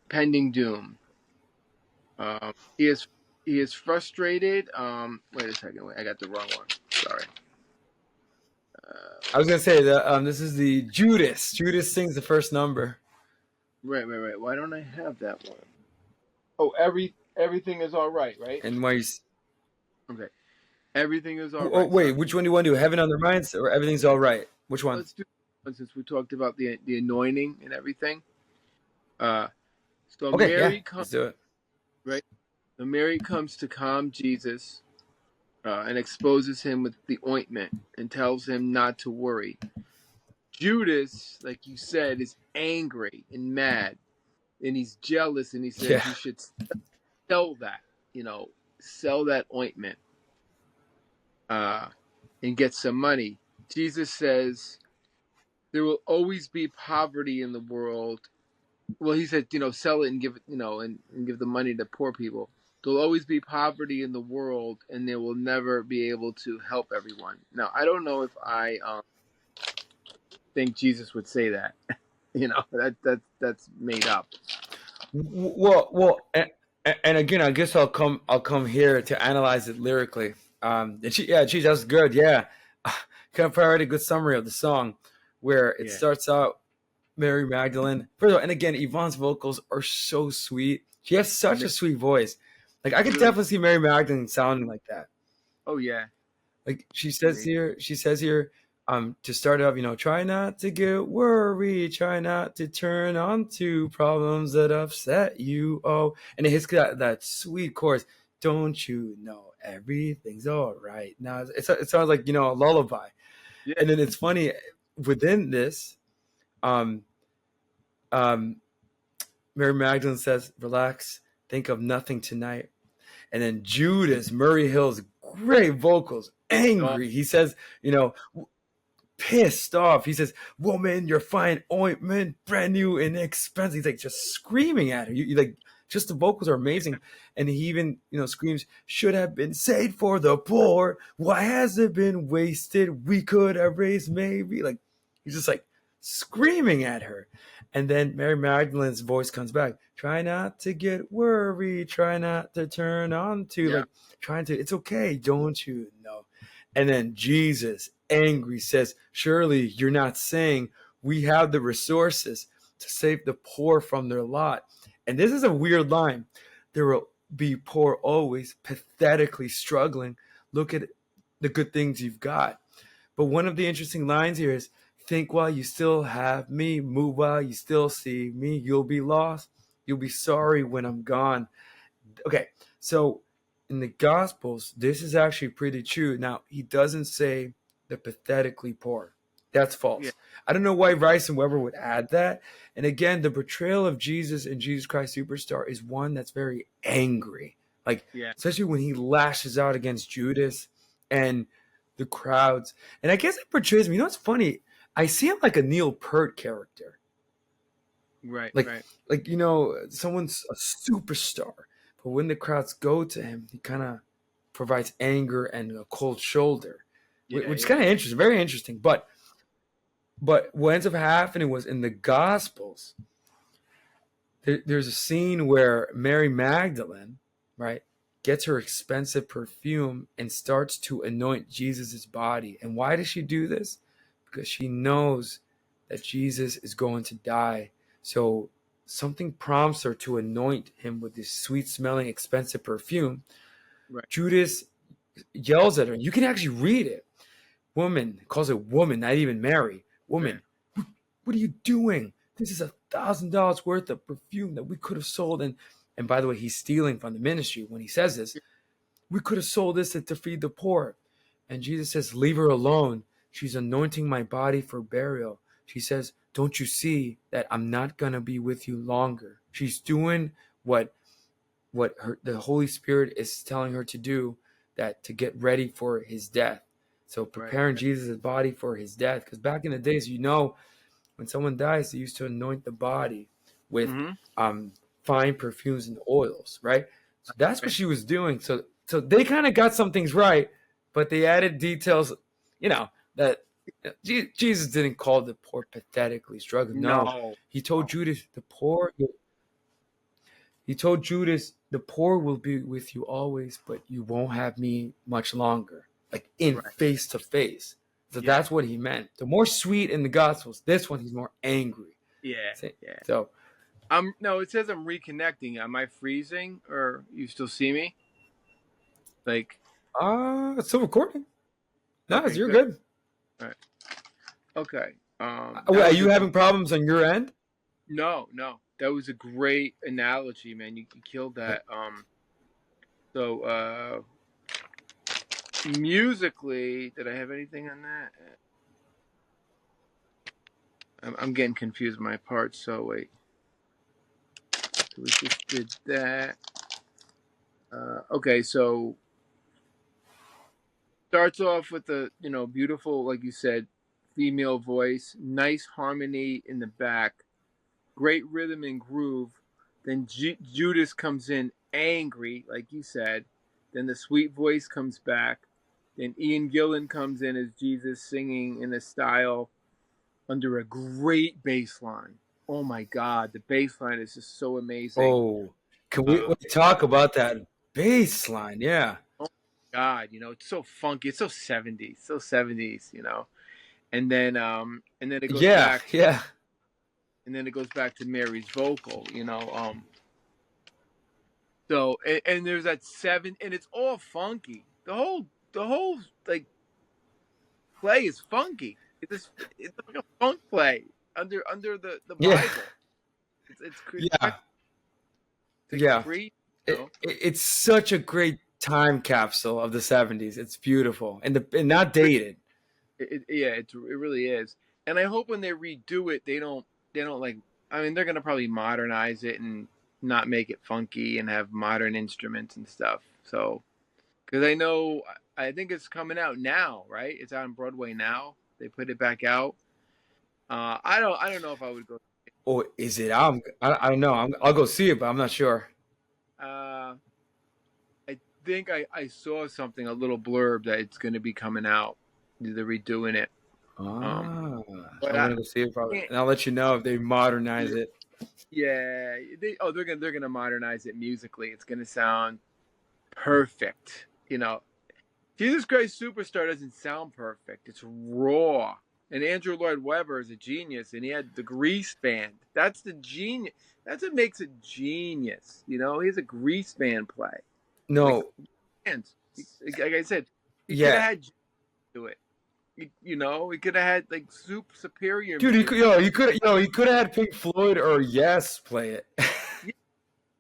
pending doom. He is frustrated. Wait a second. Wait, I got the wrong one. Sorry. I was gonna say that this is the Judas. Judas sings the first number. Right. Why don't I have that one? Oh, everything is all right, right? And why he's, Okay. Everything is all oh right. wait, So which one do you want to do? Heaven on their minds or everything's all right? Which one? let's do one since we talked about the anointing and everything. Uh, so Okay, yeah, Mary comes let's do it. right. So Mary comes to calm Jesus, and exposes him with the ointment and tells him not to worry. Judas, like you said, is angry and mad, and he's jealous, and he says Yeah. you should sell that, sell that ointment, and get some money. Jesus says there will always be poverty in the world. Well, he said, sell it and give it, and give the money to poor people. There'll always be poverty in the world, and they will never be able to help everyone. Now, I don't know if I think Jesus would say that. That's made up. Well, and again, I guess I'll come here to analyze it lyrically. Yeah, geez, that was good. Yeah, kind of provided a good summary of the song, where it Yeah. starts out Mary Magdalene. First of all, and again, Yvonne's vocals are so sweet. She has such a sweet voice. Like I could Really? definitely see Mary Magdalene sounding like that. Oh yeah. Like she says here, to start off, try not to get worried, try not to turn on to problems that upset you. Oh, and it hits that sweet chorus. Don't you know everything's all right? Now it sounds like a lullaby. Yeah. And then it's funny within this, um, Mary Magdalene says, "Relax, think of nothing tonight." And then Judas, Murray Hill's great vocals, Oh, angry. He says, pissed off. He says, "Woman, your fine ointment, brand new and expensive." He's like just screaming at her. You like, just the vocals are amazing. And he even, screams, "Should have been saved for the poor. Why has it been wasted? We could have raised maybe." Like, he's just like screaming at her. And then Mary Magdalene's voice comes back. Try not to get worried. Try not to turn on to, yeah. like, trying to, it's okay, don't you know? And then Jesus, angry, says, "Surely you're not saying we have the resources to save the poor from their lot. And this is a weird line. There will be poor always, pathetically struggling. Look at the good things you've got. But one of the interesting lines here is, think while you still have me, move while you still see me. You'll be lost. You'll be sorry when I'm gone. Okay, so in the Gospels, this is actually pretty true. Now, he doesn't say the pathetically poor. That's Yeah. false. I don't know why Rice and Weber would add that. And again, the portrayal of Jesus in Jesus Christ Superstar is one that's very angry. Like, Yeah. especially when he lashes out against Judas and the crowds. And I guess it portrays him. You know what's funny? I see him like a Neil Peart character. Right. Like, Right. someone's a superstar, but when the crowds go to him, he kind of provides anger and a cold shoulder, Yeah. which is Yeah. kind of interesting, very interesting. But what ends up happening was in the Gospels, there's a scene where Mary Magdalene, right, gets her expensive perfume and starts to anoint Jesus's body. And why does she do this? Because she knows that Jesus is going to die. So something prompts her to anoint him with this sweet smelling, expensive perfume. Right. Judas yells at her. You can actually read it. Woman, calls it woman, not even Mary. Woman, what are you doing? This is $1,000 worth of perfume that we could have sold. And by the way, he's stealing from the ministry when he says this. We could have sold this to feed the poor. And Jesus says, leave her alone. She's anointing my body for burial. She says, don't you see that I'm not going to be with you longer? She's doing what the Holy Spirit is telling her to do, that to get ready for his death. So preparing Right. Jesus' body for his death. Because back in the days, when someone dies, they used to anoint the body with fine perfumes and oils, right? So that's what she was doing. So they kind of got some things right, but they added details, that Jesus didn't call the poor pathetically struggling. No, No. he told Judas, the poor will be with you always, but you won't have me much longer, like in Right. face to face. So Yeah. that's what he meant. The more sweet in the Gospels. This one, he's more angry. Yeah. Yeah. So, No, it says I'm reconnecting. Am I freezing or you still see me? Like, it's still recording. No, okay, you're good. good. All right. Okay. Wait, are you having problems on your end? No, no. That was a great analogy, man. You killed that. So musically, did I have anything on that? I'm getting confused with my parts. So wait. So we just did that. Okay, so starts off with a beautiful, like you said, female voice, nice harmony in the back, great rhythm and groove. Then Judas comes in angry, like you said. Then the sweet voice comes back. Then Ian Gillan comes in as Jesus singing in a style under a great bass line. Oh my God, the bass line is just so amazing. Oh, can we talk about that bass line? Yeah. Oh my God, it's so funky. It's so 70s, so 70s. And then it goes Yeah, back, yeah. and then it goes back to Mary's vocal. So and there's that seven, and it's all funky. The whole like play is funky. It's like a funk play under the Yeah. Bible. It's Yeah. it's Yeah. crazy. It's such a great time capsule of the 70s. It's beautiful and not dated. It really is. And I hope when they redo it, they don't like. I mean, they're gonna probably modernize it and not make it funky and have modern instruments and stuff. So, because I think it's coming out now, right? It's out on Broadway now. They put it back out. I don't know if I would go. Or is it? I don't know. I'll go see it, but I'm not sure. Uh, I think I saw something, a little blurb that it's going to be coming out. They're redoing it. Ah, But I'm gonna go see it probably, and I'll let you know if they modernize it. yeah, they're gonna modernize it musically. It's gonna sound perfect. Jesus Christ Superstar doesn't sound perfect. It's raw. And Andrew Lloyd Webber is a genius, and he had the Grease Band. That's the genius. That's what makes a genius. You know, he has a Grease Band play. Like, No, bands. Like I said, he could have yeah, had to it. You know, he could have had like superior dude, musicians. you could have had Pink Floyd or Yes play it. Yeah,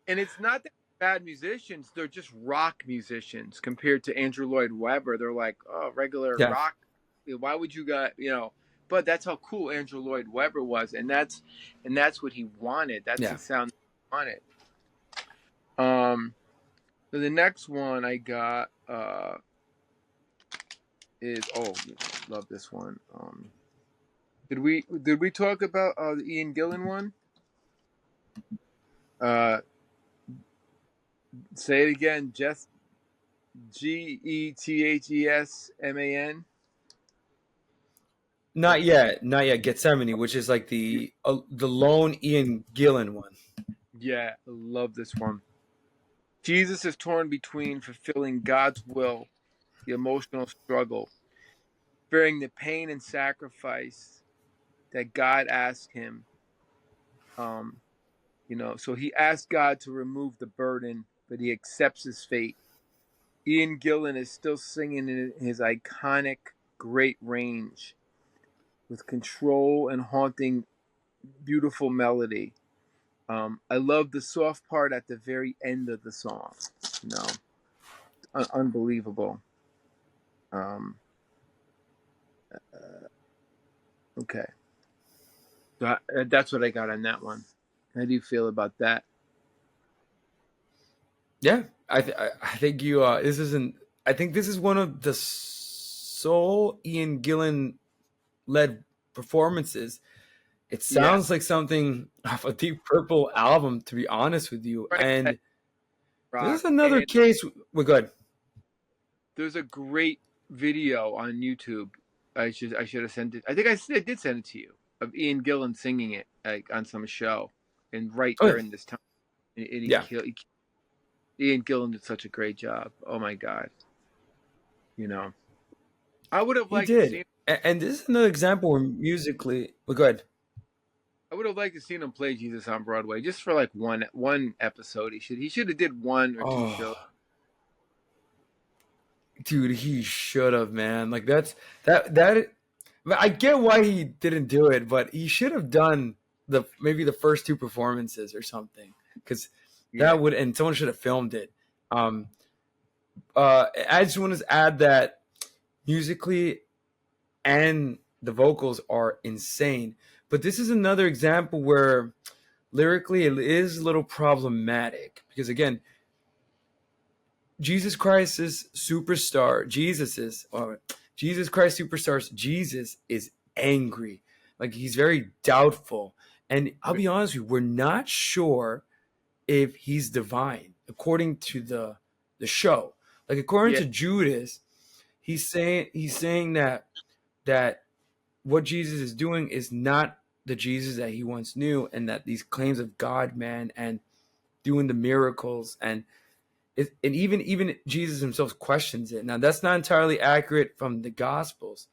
and it's not that bad musicians; they're just rock musicians compared to Andrew Lloyd Webber. They're like, oh, regular Yeah, rock. Why would you got But that's how cool Andrew Lloyd Webber was, and that's what he wanted. That's yeah. the sound he wanted. So the next one I got is love this one. Did we talk about the Ian Gillan one? Uh, say it again, Jess. GETHESMAN. Not yet, not yet. Gethsemane, which is like the lone Ian Gillan one. Yeah, I love this one. Jesus is torn between fulfilling God's will, the emotional struggle, bearing the pain and sacrifice that God asked him. So he asked God to remove the burden, but he accepts his fate. Ian Gillan is still singing in his iconic great range with control and haunting, beautiful melody. I love the soft part at the very end of the song. Unbelievable. Okay, so that's what I got on that one. How do you feel about that? Yeah, I think you. This isn't. I think this is one of the sole Ian Gillan led performances. It Yeah, sounds like something off a Deep Purple album, to be honest with you. right. And this Rock. is another And case. We're good. there's a great video on YouTube. I should have sent it. I think I did send it to you of Ian Gillan singing it like on some show, and right Oh, during this time, and yeah, Ian Gillan did such a great job. Oh my God, you know, I would have he liked to did. see. And this is another example where musically, we're good. I would have liked to seen him play Jesus on Broadway just for like one episode. He should have did one or two shows. Oh, dude, he should have, man. Like that. I get why he didn't do it, but he should have done maybe the first two performances or something, because Yeah, that would, and someone should have filmed it. Um, I just want to add that musically and the vocals are insane, but this is another example where lyrically it is a little problematic because again, Jesus Christ is superstar. Jesus Christ superstars. Jesus is angry. Like he's very doubtful. And I'll be honest with you, we're not sure if he's divine according to the show. Like according yeah, to Judas, he's saying that what Jesus is doing is not the Jesus that he once knew, and that these claims of God, man, and doing the miracles and even Jesus himself questions it. Now that's not entirely accurate from the Gospels.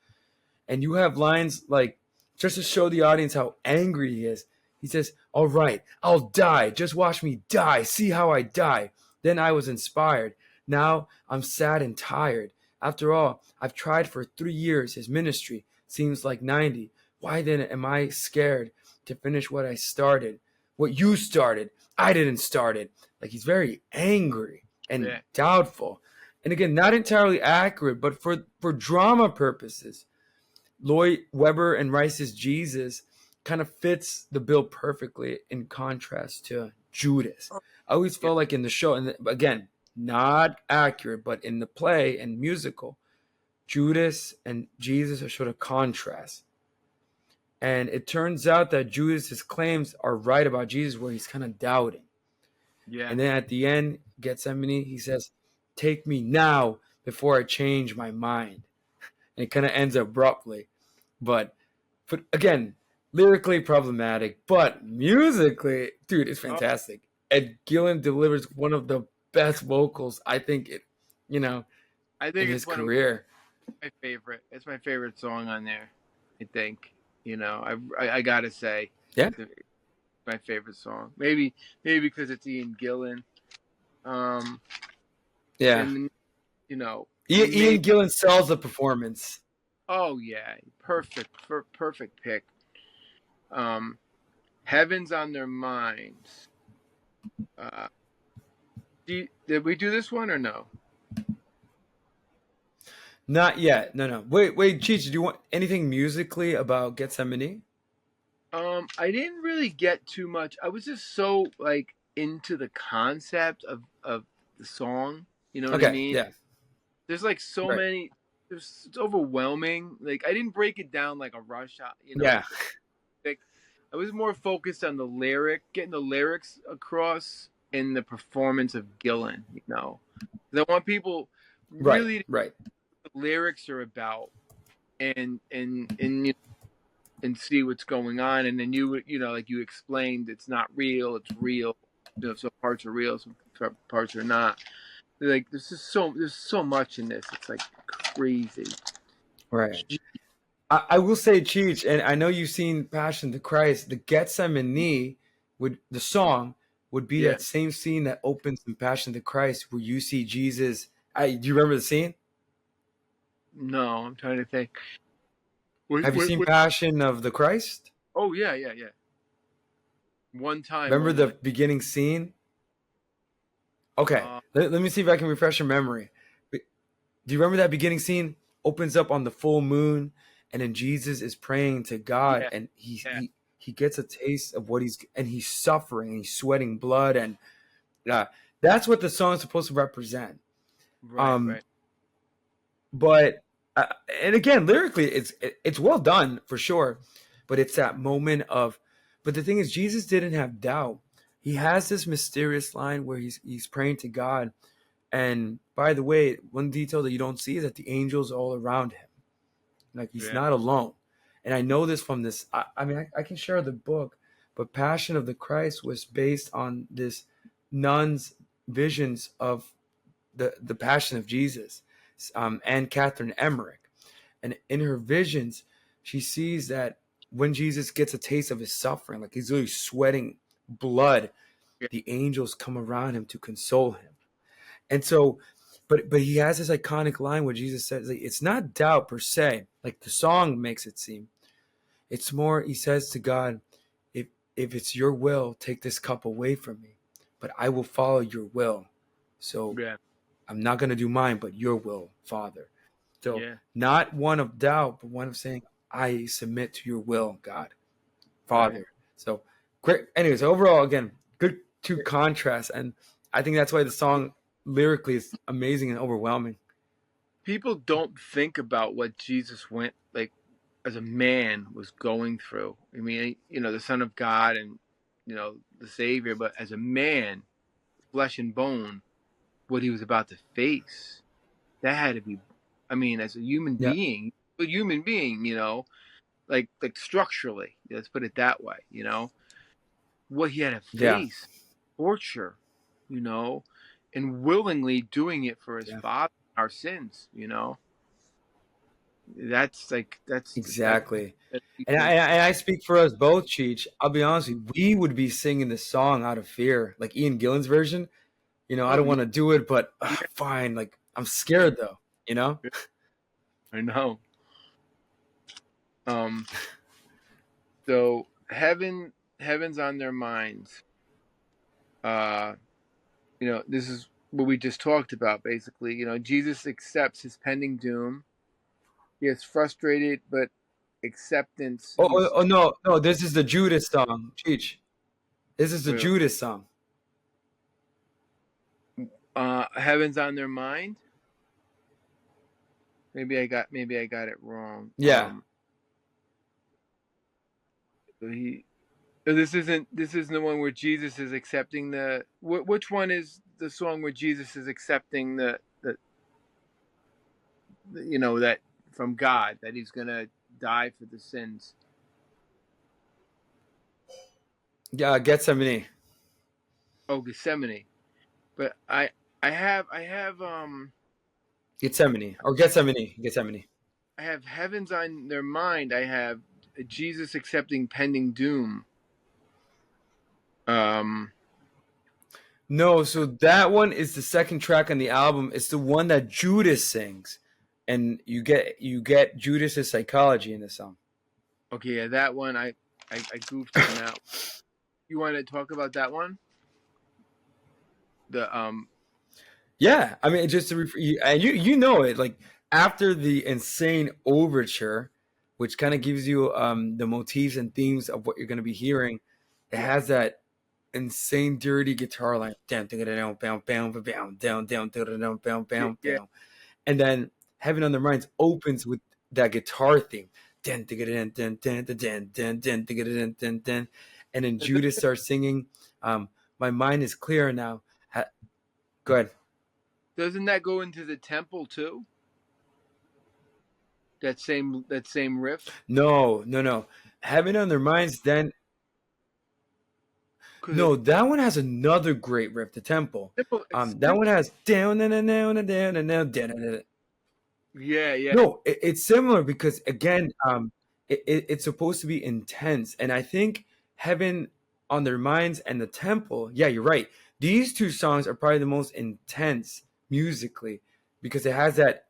And you have lines like, just to show the audience how angry he is. He says, "All right, I'll die. Just watch me die. See how I die. Then I was inspired. Now I'm sad and tired. After all, I've tried for 3 years. His ministry seems like 90. Why then am I scared to finish what I started? What you started. I didn't start it." Like he's very angry and yeah. doubtful. And again, not entirely accurate, but for drama purposes, Lloyd Webber and Rice's Jesus kind of fits the bill perfectly in contrast to Judas. Oh, I always yeah. felt like in the show, and again, not accurate, but in the play and musical, Judas and Jesus are sort of contrast. And it turns out that Judas's claims are right about Jesus, where he's kind of doubting. Yeah. And then at the end, Gethsemane, he says, "Take me now before I change my mind." And it kind of ends abruptly. But again, lyrically problematic, but musically, dude, it's Oh, fantastic. Ed Gillen delivers one of the best vocals, I think, you know, I in think his it's one of career. my favorite. It's my favorite song on there. I think, I gotta say, Yeah. it's my favorite song. Maybe because it's Ian Gillan. Um, Yeah. and and Ian maybe, Gillan sells the performance. oh yeah, perfect pick. Um, Heaven's on Their Minds. Uh, did we do this one or no? Not yet. No. Wait, Cheech, do you want anything musically about Gethsemane? I didn't really get too much. I was just so like into the concept of the song. You know what I Okay. mean? Yeah. There's like so Right. many. It's overwhelming. Like I didn't break it down like a rush. Yeah. Like I was more focused on getting the lyrics across in the performance of Gillan. 'Cause I want people Right. really to Right. know what the lyrics are about and see what's going on. And then like you explained, it's not real, it's real. Some parts are real, some parts are not. Like there's so much in this. It's like crazy. Right. I will say, Cheech, and I know you've seen Passion of the Christ. The Gethsemane would the song would be Yeah. that same scene that opens in Passion of the Christ, where you see Jesus. Do you remember the scene? No, I'm trying to think. Wait, Have you wait, seen wait. Passion of the Christ? Oh yeah, yeah, yeah. One time Remember the only. beginning scene? Okay, Uh, let me see if I can refresh your memory. Do you remember that beginning scene? Opens up on the full moon, and then Jesus is praying to God, yeah, and yeah. he gets a taste of he's suffering, and he's sweating blood, and that's what the song is supposed to represent. Right, Um, right. but and again, lyrically, it's well done for sure, but it's that moment of. But the thing is, Jesus didn't have doubt. He has this mysterious line where he's praying to God, and by the way, one detail that you don't see is that the angels are all around him. Like he's Yeah, not alone. And I know this from this. I mean, I can share the book, but Passion of the Christ was based on this nun's visions of the Passion of Jesus, and Catherine Emmerich. And in her visions, she sees that when Jesus gets a taste of his suffering, like he's really sweating blood, yeah, the angels come around him to console him. And so, but he has this iconic line where Jesus says, like, it's not doubt per se, like the song makes it seem. It's more, he says to God, if if it's your will, take this cup away from me, but I will follow your will. So yeah, I'm not going to do mine, but your will, Father. So yeah. not one of doubt, but one of saying, I submit to your will, God, Right. Father. So great. Anyways, overall, again, good to contrast. And I think that's why the song lyrically is amazing and overwhelming. People don't think about what Jesus went like as a man was going through. I mean, the Son of God and the Savior, but as a man, flesh and bone, what he was about to face. That had to be. I mean, as Yeah. a human being, like structurally, let's put it that way. What he had to Yeah. face, torture, you know, and willingly doing it for his Yeah. father, our sins. That's Exactly. that And people. I speak for us both, Cheech. I'll be honest with you, we would be singing this song out of fear, like Ian Gillan's version. I Oh don't yeah, want to do it, but yeah, fine. Like I'm scared though. You know? I know. Um. So heaven's on their minds. Uh. This is what we just talked about. Basically, Jesus accepts his pending doom. He is frustrated, but acceptance. Oh, no. This is the Judas song, Cheech. This is the Wait, Judas song. heaven's on their mind. Maybe I got it wrong. Yeah. So this isn't the one where Jesus is accepting which one is the song where Jesus is accepting that from God that he's gonna die for the sins. Yeah, Gethsemane. Oh, Gethsemane. But I have Gethsemane. Or Gethsemane. Gethsemane. I have heavens on their mind. I have Jesus accepting pending doom. No, so that one is the second track on the album. It's the one that Judas sings, and you get Judas's psychology in the song. Okay, yeah, that one I goofed on that. You want to talk about that one? The Yeah, I mean, just to and you know it, like after the insane overture, which kind of gives you the motifs and themes of what you're going to be hearing. It yeah, has that insane dirty guitar line, down down down down down down down down down yeah, down yeah. down, and then Heaven on Their Minds opens with that guitar theme, and then Judas starts singing, "My mind is clear now." Go ahead. Doesn't that go into the temple too? That same riff? No. Heaven on Their Minds. Then Because no, that one has another great riff. The Temple. it's That one has down and down and down and down down. yeah, yeah. No, it's similar because again, it's supposed to be intense, and I think Heaven on Their Minds and the Temple. Yeah, you're right. These two songs are probably the most intense musically because it has that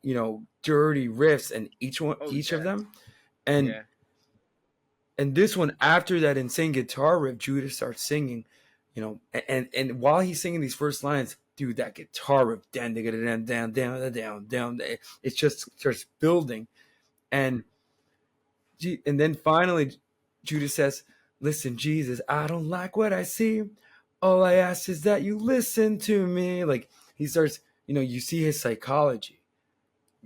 dirty riffs and Oh each yeah, of them, and yeah. and this one after that insane guitar riff, Judas starts singing, and while he's singing these first lines, dude, that guitar riff, down, down, down, down, down, down, it just starts building, and and then finally, Judas says, "Listen, Jesus, I don't like what I see. All I ask is that you listen to me." Like he starts, you see his psychology,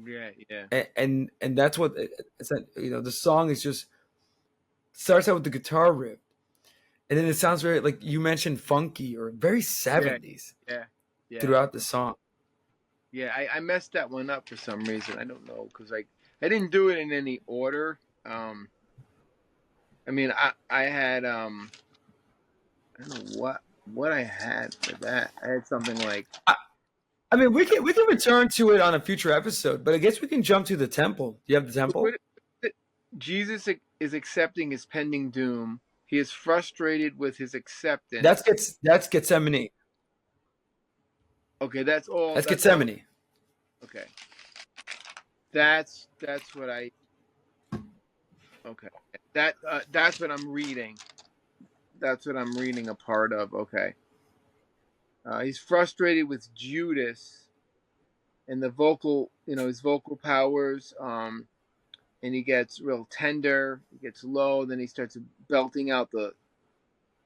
Yeah, yeah, and that's what it's that. The song is just starts out with the guitar riff. And then it sounds very, like you mentioned, funky or very yeah, 70s yeah, yeah, throughout the song. yeah. I messed that one up for some reason. I don't know because I didn't do it in any order. I mean I had I don't know what I had for that. I had something like I mean, we can return to it on a future episode, but I guess we can jump to the temple. Do you have the temple? what, Jesus is accepting his pending doom. He is frustrated with his acceptance. That's Gethsemane. Okay, that's all. That's That's all. Gethsemane. Okay, that's what I. Okay, that's what I'm reading. That's what I'm reading a part of. Okay, he's frustrated with Judas and the vocal, his vocal powers. And he gets real tender. He gets low. Then he starts belting out the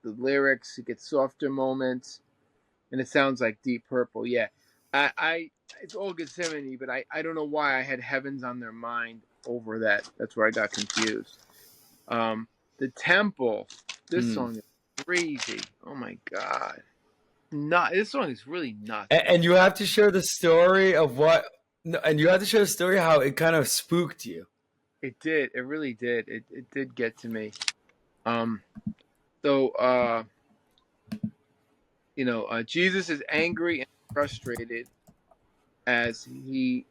lyrics. He gets softer moments, and it sounds like Deep Purple. Yeah, I it's all Gethsemane, but I don't know why I had Heavens on Their Mind over that. That's where I got confused. The Temple. This Mm. song is crazy. Oh my god. This song is really nuts. And you have to share the story of what, no, and you have to share the story how it kind of spooked you. It did. It really did. It did get to me. So Jesus is angry and frustrated as he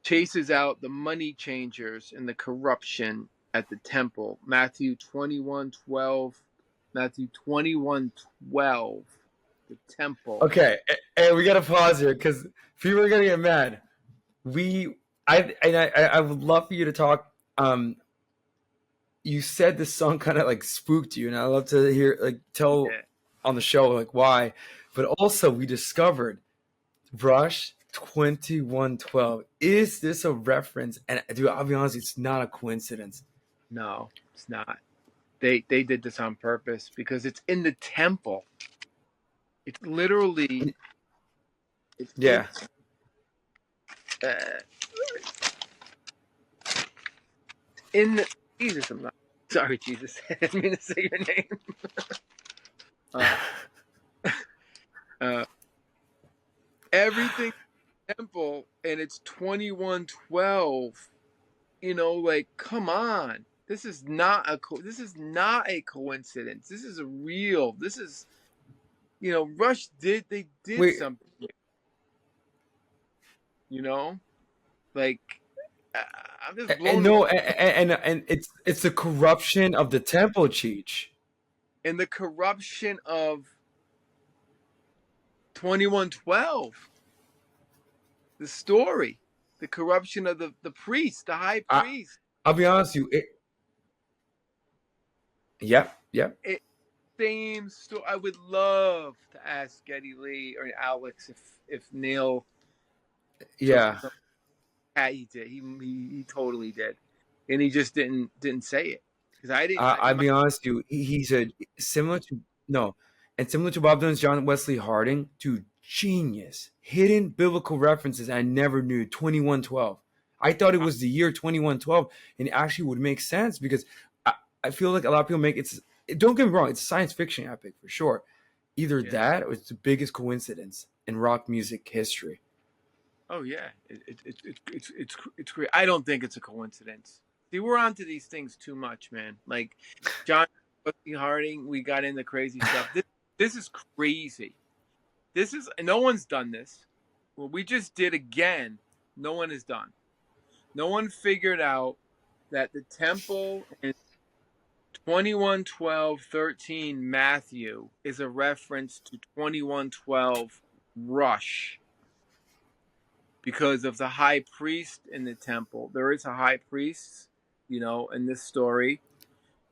chases out the money changers and the corruption at the temple. Matthew 21:12. Matthew 21:12. The temple. Okay, and we got to pause here because people are gonna get mad. I would love for you to talk. You said this song kind of like spooked you, and I'd love to hear, like, tell Yeah. on the show like why. But also, we discovered Rush 2112. Is this a reference? And dude, I'll be honest, it's not a coincidence. No, it's not. They did this on purpose because it's in the temple. It's literally. Yeah. In the Jesus, I'm not sorry, Jesus. I didn't mean to say your name. Everything temple, and it's 21:12. Like, come on. This is not a coincidence. This is a real. This is Rush did Wait, something. You know. Like, I- I'm just And blown away. no, and it's the corruption of the temple, Cheech. And the corruption of 2112, the story, the corruption of the priest, the high I priest. I'll be honest with you. Yep, yep, It same story. I would love to ask Geddy Lee or Alex if Neil took yeah. some. Yeah, he did. He totally did, and he just didn't say it because I didn't. I'll be honest with you. He said similar to no, and similar to Bob Dylan's John Wesley Harding, to genius hidden biblical references I never knew. 2112. I thought it was the year 2112, and it actually would make sense because I feel like a lot of people make it's. Don't get me wrong, it's a science fiction epic for sure. Either Yeah. that or it's the biggest coincidence in rock music history. Oh yeah, it's great. I don't think it's a coincidence. See, we're onto these things too much, man. Like John Wesley Harding, we got into crazy stuff. This is crazy. This is no one's done this. What we just did again, no one has done. No one figured out that the temple in 21:12:13 Matthew is a reference to 21:12 Rush because of the high priest in the temple. There is a high priest, in this story.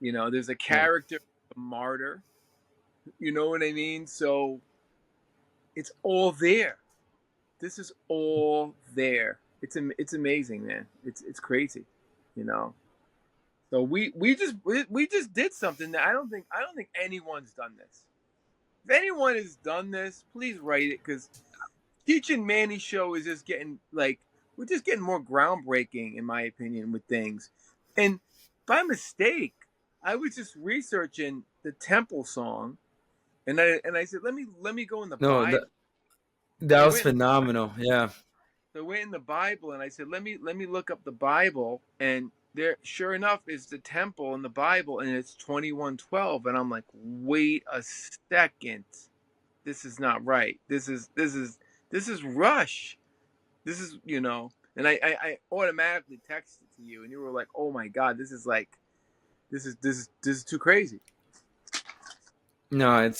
There's a Yeah. character, a martyr. You know what I mean? So it's all there. This is all there. It's amazing, man. It's crazy, you know. So we just did something that I don't think anyone's done this. If anyone has done this, please write it because Cheech and Manny show is just getting we're just getting more groundbreaking in my opinion with things. And by mistake, I was just researching the Temple song, and I said let me go in the No, Bible. that I was went phenomenal. Yeah. I went in the Bible and I said let me look up the Bible, and there sure enough is the temple in the Bible, and it's 21:12, and I'm like, wait a second, this is not right. This is Rush. This is and I automatically texted to you, and you were like, oh my god, this is too crazy. No,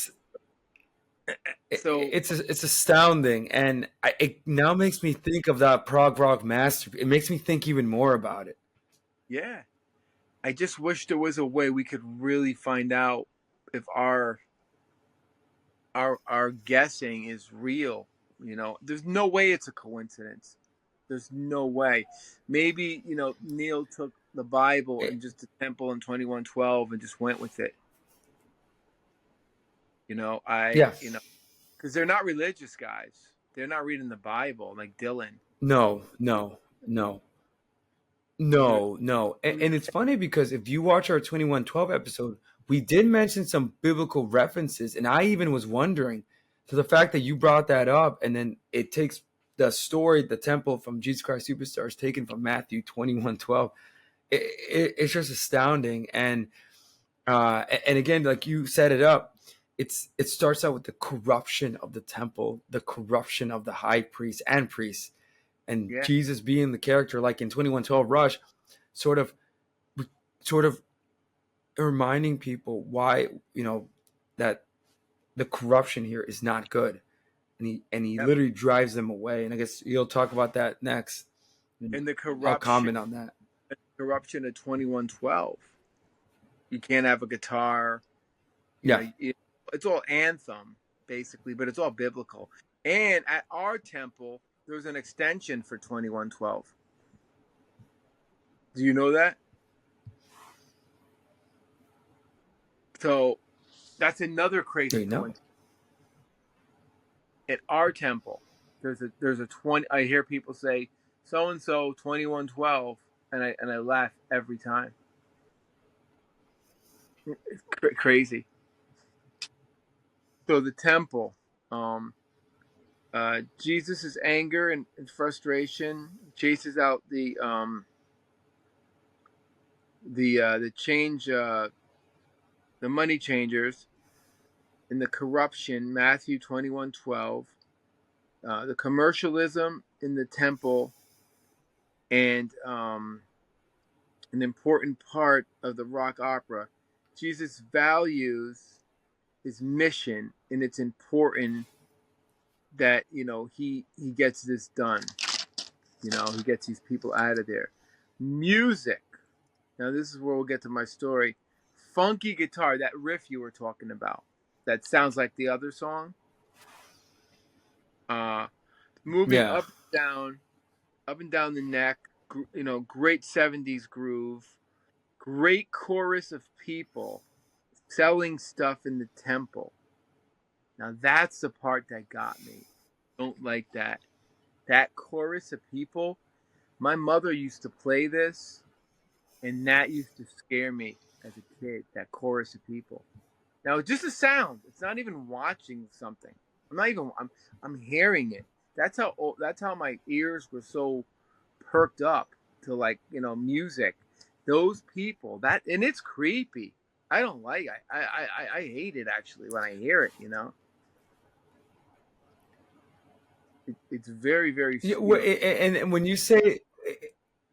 So it's astounding, and it now makes me think of that prog rock masterpiece. It makes me think even more about it. yeah, I just wish there was a way we could really find out if our guessing is real. There's no way it's a coincidence. There's no way. Maybe Neil took the Bible It- and just the temple in 21:12 and just went with it. yeah, Because they're not religious guys. They're not reading the Bible like Dylan. no, no, no, They're, no. And it's funny because if you watch our 2112 episode, we did mention some biblical references, and I even was wondering. So the fact that you brought that up, and then it takes the story, the temple from Jesus Christ Superstar is taken from Matthew 21:12. It's just astounding, and again, like you set it up, it starts out with the corruption of the temple, the corruption of the high priest and priests, and yeah, Jesus being the character, like in 2112 Rush, sort of sort of reminding people why that the corruption here is not good, and he yep. literally drives them away. And I guess you'll talk about that next. And the I'll corruption, comment on that. corruption of 21:12. You can't have a guitar. Yeah, It's all anthem basically, but it's all biblical. And at our temple, there was an extension for 21:12. Do you know that? So that's another crazy you know. coincidence. At our temple, there's a 20. I hear people say so and so 21:12, and I laugh every time. It's crazy. So the temple, Jesus' anger and frustration chases out the change, the money changers, and the corruption. Matthew 21:12. The commercialism in the temple And an important part of the rock opera, Jesus values his mission, and it's important that he gets this done. He gets these people out of there. Music. Now this is where we'll get to my story. Funky guitar, that riff you were talking about, that sounds like the other song. Moving Yeah. up and down the neck. Great '70s groove. Great chorus of people selling stuff in the temple. Now that's the part that got me. Don't like that. That chorus of people. My mother used to play this, and that used to scare me as a kid. That chorus of people. Now it's just a sound. It's not even watching something. I'm hearing it. That's how my ears were so perked up to music. Those people, and it's creepy. I don't like it. I hate it actually when I hear it. It's very, very. Yeah, and when you say,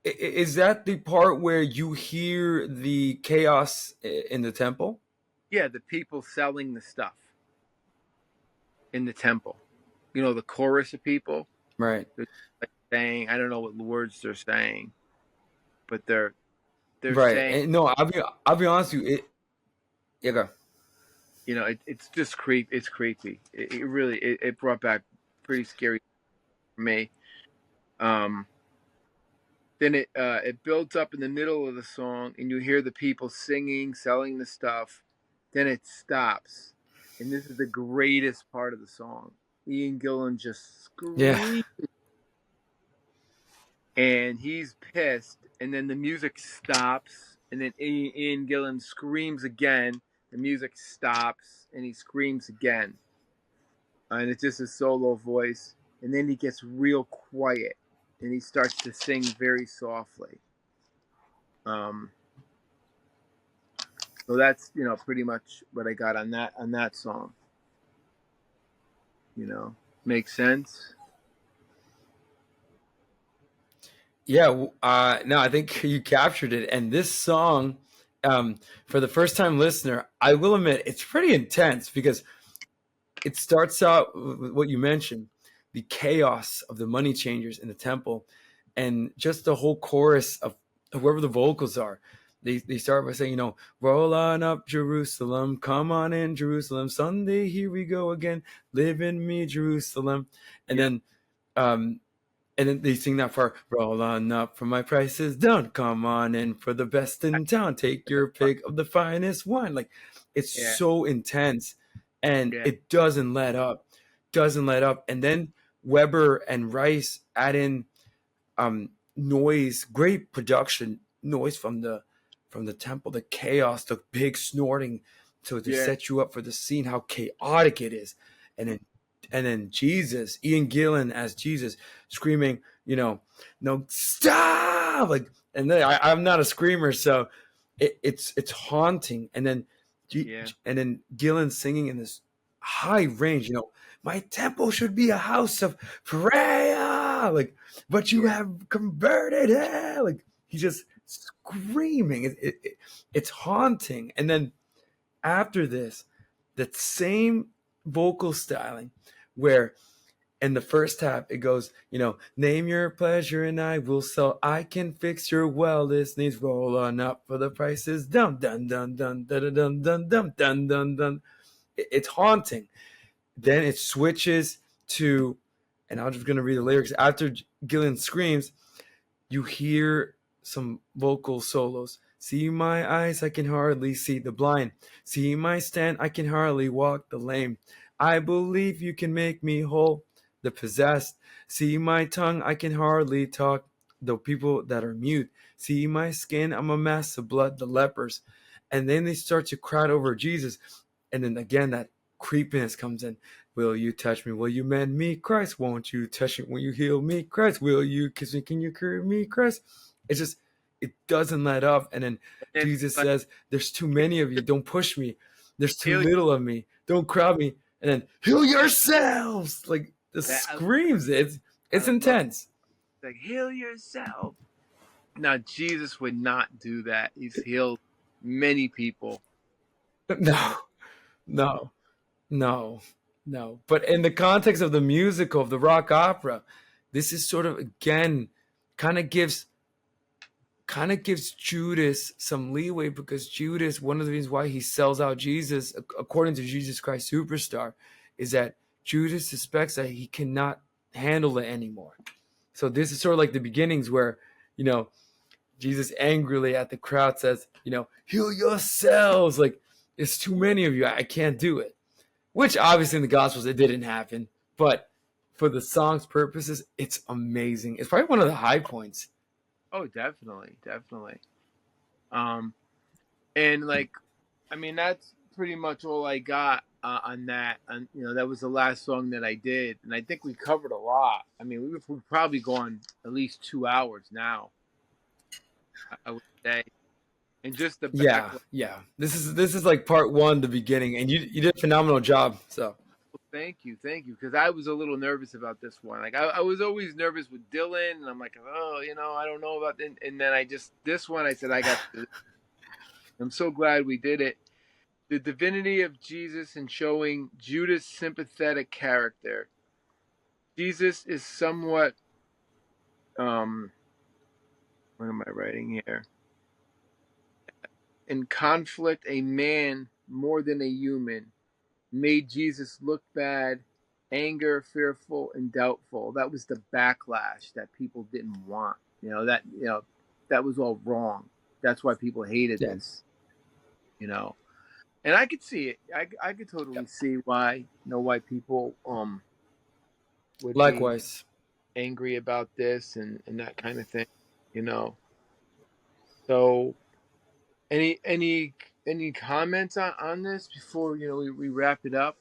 is that the part where you hear the chaos in the temple? Yeah, the people selling the stuff in the temple. The chorus of people. Right. They're saying, I don't know what words they're saying, but they're Right. saying, And no, I'll be honest with you. Yeah, go. it's just it's creepy. It really it brought back pretty scary for me. Then it builds up in the middle of the song, and you hear the people singing, selling the stuff. Then it stops, and this is the greatest part of the song. Ian Gillan just Yeah. screams, and he's pissed. And then the music stops, and then Ian Gillan screams again. The music stops, and he screams again, and it's just a solo voice. And then he gets real quiet, and he starts to sing very softly. So that's pretty much what I got on that song. Makes sense. Yeah. No, I think you captured it. And this song, for the first time listener, I will admit it's pretty intense because it starts out with what you mentioned, the chaos of the money changers in the temple, and just the whole chorus of whoever the vocals are. They start by saying, roll on up Jerusalem, come on in Jerusalem, Sunday here we go again, live in me Jerusalem, and then they sing that part, roll on up for my price is down, come on in for the best in town, take your pick of the finest wine. Like, it's so intense, and it doesn't let up. And then Weber and Rice add in noise, great production noise from the temple, the chaos, the big snorting, to set you up for the scene, how chaotic it is. And then Jesus, Ian Gillan as Jesus, screaming, no, stop! Like, and then I'm not a screamer, so it's haunting. And then Gillan singing in this high range, my temple should be a house of prayer, like, but you have converted it. Like, he's just screaming. It's haunting. And then after this, that same vocal styling, where in the first half it goes, name your pleasure and I will sell. I can fix your wellness needs. Roll on up for the prices dun dun dun dun dun dun dun dun dun dun dun. It's haunting. Then it switches to, and I'm just gonna read the lyrics. After Gillan screams, you hear some vocal solos. See my eyes, I can hardly see the blind. See my stand, I can hardly walk the lame. I believe you can make me whole, the possessed. See my tongue, I can hardly talk, the people that are mute. See my skin, I'm a mass of blood, the lepers. And then they start to cry over Jesus. And then again, that creepiness comes in. Will you touch me? Will you mend me? Christ, won't you touch me? Will you heal me? Christ, will you kiss me? Can you cure me? Christ. It's just, it doesn't let up. And then Jesus says, there's too many of you. Don't push me. There's too little of me. Don't crowd me. And then heal yourselves. Like, the screams. It's intense. Like, heal yourself. Now Jesus would not do that. He's healed many people. You No, know. no, no, no. But in the context of the musical, of the rock opera, this is sort of again kind of gives Judas some leeway, because Judas, one of the reasons why he sells out Jesus, according to Jesus Christ Superstar, is that Judas suspects that he cannot handle it anymore. So this is sort of like the beginnings where, you know, Jesus angrily at the crowd says, you know, heal yourselves. Like, it's too many of you. I can't do it. Which obviously in the Gospels it didn't happen. But for the song's purposes, it's amazing. It's probably one of the high points. Oh, definitely, definitely. Um, and like, I mean, that's pretty much all I got on that. And that was the last song that I did, and I think we covered a lot. I mean, we've probably gone at least 2 hours now. I would say, and just the Yeah, backlash. yeah. This is like part one, the beginning, and you did a phenomenal job. So Thank you, thank you. Because I was a little nervous about this one. Like I was always nervous with Dylan, and I'm like, oh, I don't know about. And then this one, I said I got. I'm so glad we did it. The divinity of Jesus and showing Judas' sympathetic character. Jesus is somewhat. What am I writing here? In conflict, a man more than a human made Jesus look bad, anger, fearful, and doubtful. That was the backlash that people didn't want. That was all wrong. That's why people hated yeah, this. And I could see it. I could yeah. totally see why people would be Likewise. angry about this and that kind of thing. You know. So any comments on this before we wrap it up?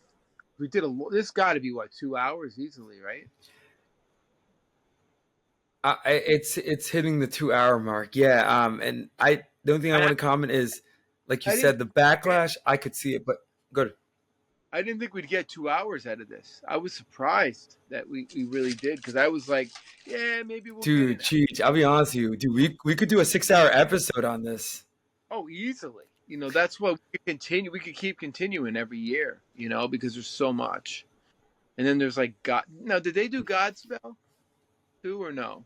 We did this got to be what, 2 hours easily, right? It's hitting the 2 hour mark. Yeah. And the only thing I I want to comment is, like you I didn't said, the backlash. I could see it, but good. I didn't think we'd get 2 hours out of this. I was surprised that we really did, because I was like, yeah, maybe we'll get Dude, it. Cheech, I'll be honest with you. Dude, we could do a 6 hour episode on this. Oh, easily. That's what we could continue. We could keep continuing every year. Because there's so much. And then there's like God. Now, did they do Godspell too or no?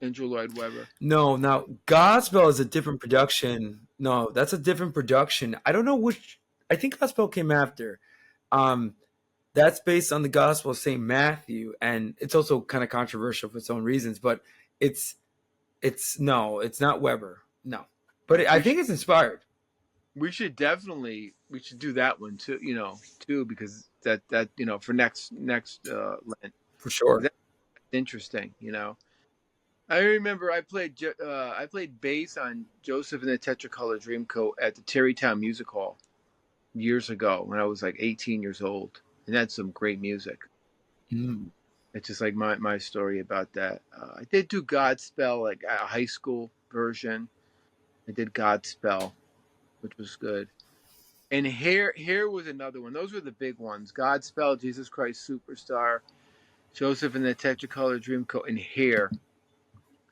Andrew Lloyd Webber. No, now Godspell is a different production. No, that's a different production. I don't know which. I think Godspell came after. Um, that's based on the Gospel of Saint Matthew, and it's also kind of controversial for its own reasons. But it's not Weber. No, but I We should think it's inspired we should do that one too. Too, because that for next Lent. for sure. That's interesting. I remember I played bass on Joseph and the Tetracolor Dreamcoat at the Terrytown Music Hall years ago when I was like 18 years old, and that's some great music. Mm. It's just like my story about that. I did do Godspell, like a high school version. I did Godspell, which was good. And here was another one. Those were the big ones: Godspell, Jesus Christ Superstar, Joseph and the Tetracolor Dreamcoat, and Here.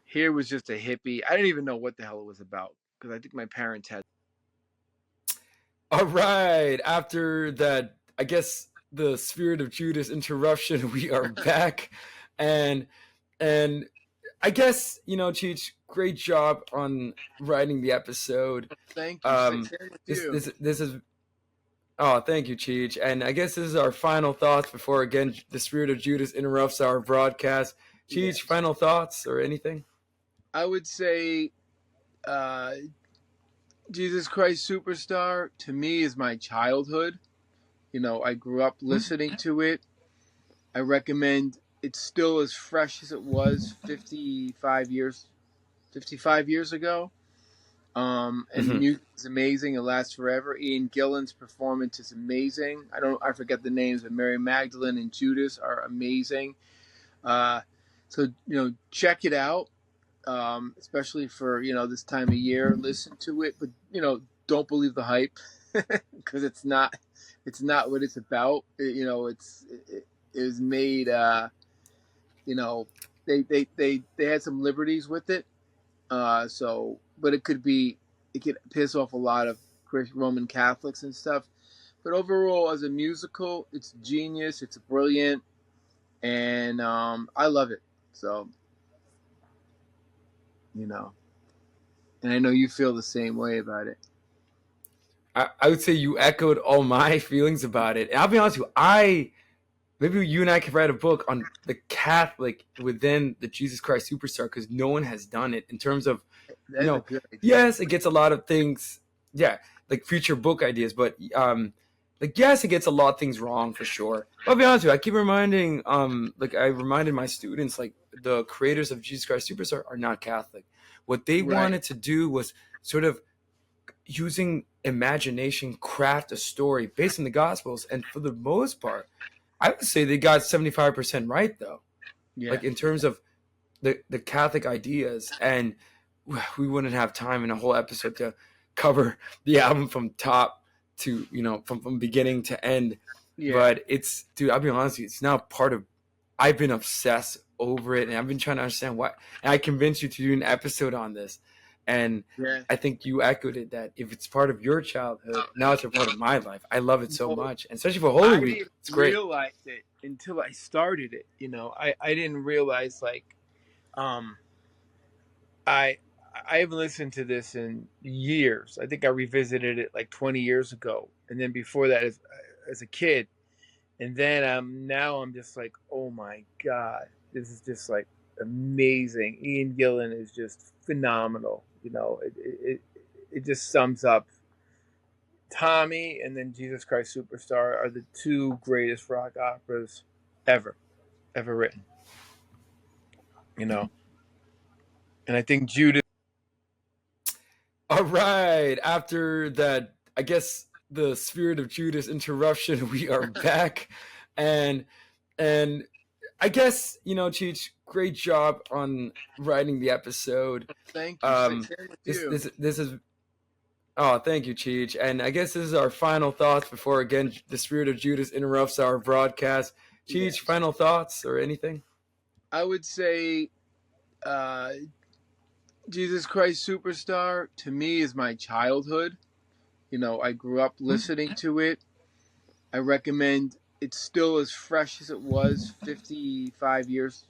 Here was just a hippie. I didn't even know what the hell it was about, because I think my parents had. All right. After that, I guess the spirit of Judas interruption, we are back, and and I guess Cheech, great job on writing the episode. Thank you. Same Um, with this you. this this is Oh, thank you, Cheech. And I guess this is our final thoughts before again the spirit of Judas interrupts our broadcast. Cheech, Yes. final thoughts or anything? I would say uh, Jesus Christ Superstar to me is my childhood. I grew up listening to it. I recommend it's still as fresh as it was 55 years ago. And the Mm-hmm. music is amazing. It lasts forever. Ian Gillan's performance is amazing. I forget the names, but Mary Magdalene and Judas are amazing. Uh, so check it out. Especially for this time of year, listen to it, but don't believe the hype, because it's not what it's about. It was made. They had some liberties with it, But it could piss off a lot of Roman Catholics and stuff. But overall, as a musical, it's genius. It's brilliant, and I love it. So, you know, and I know you feel the same way about it. I would say you echoed all my feelings about it. And I'll be honest with you, maybe you and I could write a book on the Catholic within the Jesus Christ Superstar because no one has done it in terms of, That's a good idea. yes, it gets a lot of things, yeah, like future book ideas, but yes, it gets a lot of things wrong for sure. But I'll be honest with you, I keep reminding, I reminded my students, like the creators of Jesus Christ Superstar are not Catholic. What they Right. wanted to do was sort of using imagination craft a story based on the Gospels, and for the most part I would say they got 75% right though. Yeah. Like in terms of the Catholic ideas, and we wouldn't have time in a whole episode to cover the album from top to from beginning to end. Yeah. But it's, dude, I'll be honest with you, it's now part of, I've been obsessed over it and I've been trying to understand why, and I convinced you to do an episode on this. And Yeah. I think you echoed it, that if it's part of your childhood, now it's a part of my life. I love it so Well, much, and especially for Holy I Week, didn't it's great. realize it until I started it. I didn't realize um I I haven't listened to this in years. I think I revisited it like 20 years ago, and then before that as a kid, and then now I'm just like, oh my god, this is just like amazing. Ian Gillan is just phenomenal. It just sums up Tommy and then Jesus Christ Superstar are the two greatest rock operas ever written. You know, and I think Judas. All right. After that, I guess the spirit of Judas interruption, we are back, and and I guess Cheech, great job on writing the episode. Thank you. Um, Same with this you. this this is Oh, thank you, Cheech, and I guess this is our final thoughts before again the spirit of Judas interrupts our broadcast. Yeah, Cheech, final thoughts or anything? I would say uh, Jesus Christ Superstar to me is my childhood. I grew up listening to it. I recommend it's still as fresh as it was 55 years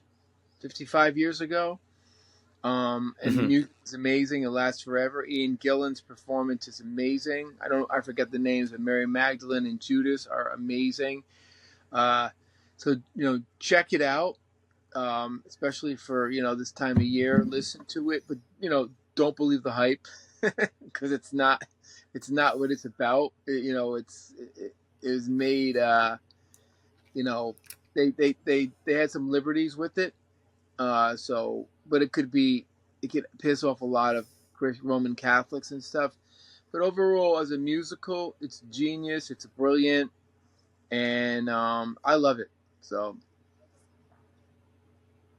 ago. And the Mm-hmm. music is amazing. It lasts forever. Ian Gillan's performance is amazing. I forget the names, but Mary Magdalene and Judas are amazing. Uh, so check it out. Especially for this time of year, listen to it, but don't believe the hype because it's not what it's about. It was made. They had some liberties with it. But it could piss off a lot of Roman Catholics and stuff. But overall, as a musical, it's genius. It's brilliant, and I love it. So,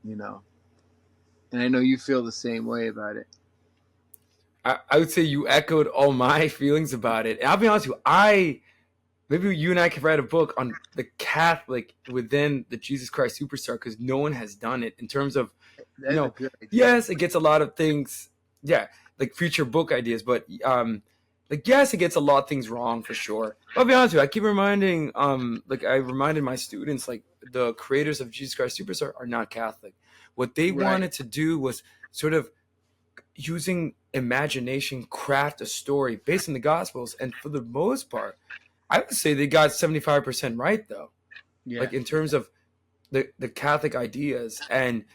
you know, and I know you feel the same way about it. I would say you echoed all my feelings about it. And I'll be honest with you, maybe you and I could write a book on the Catholic within the Jesus Christ Superstar because no one has done it in terms of, That's a good idea. yes, it gets a lot of things, yeah, like future book ideas, but yes, it gets a lot of things wrong for sure. But I'll be honest with you, I keep reminding, I reminded my students, like the creators of Jesus Christ Superstar are not Catholic. What they Right. wanted to do was sort of using imagination craft a story based on the Gospels, and for the most part I would say they got 75% right though. Yeah. Like in terms of the Catholic ideas, and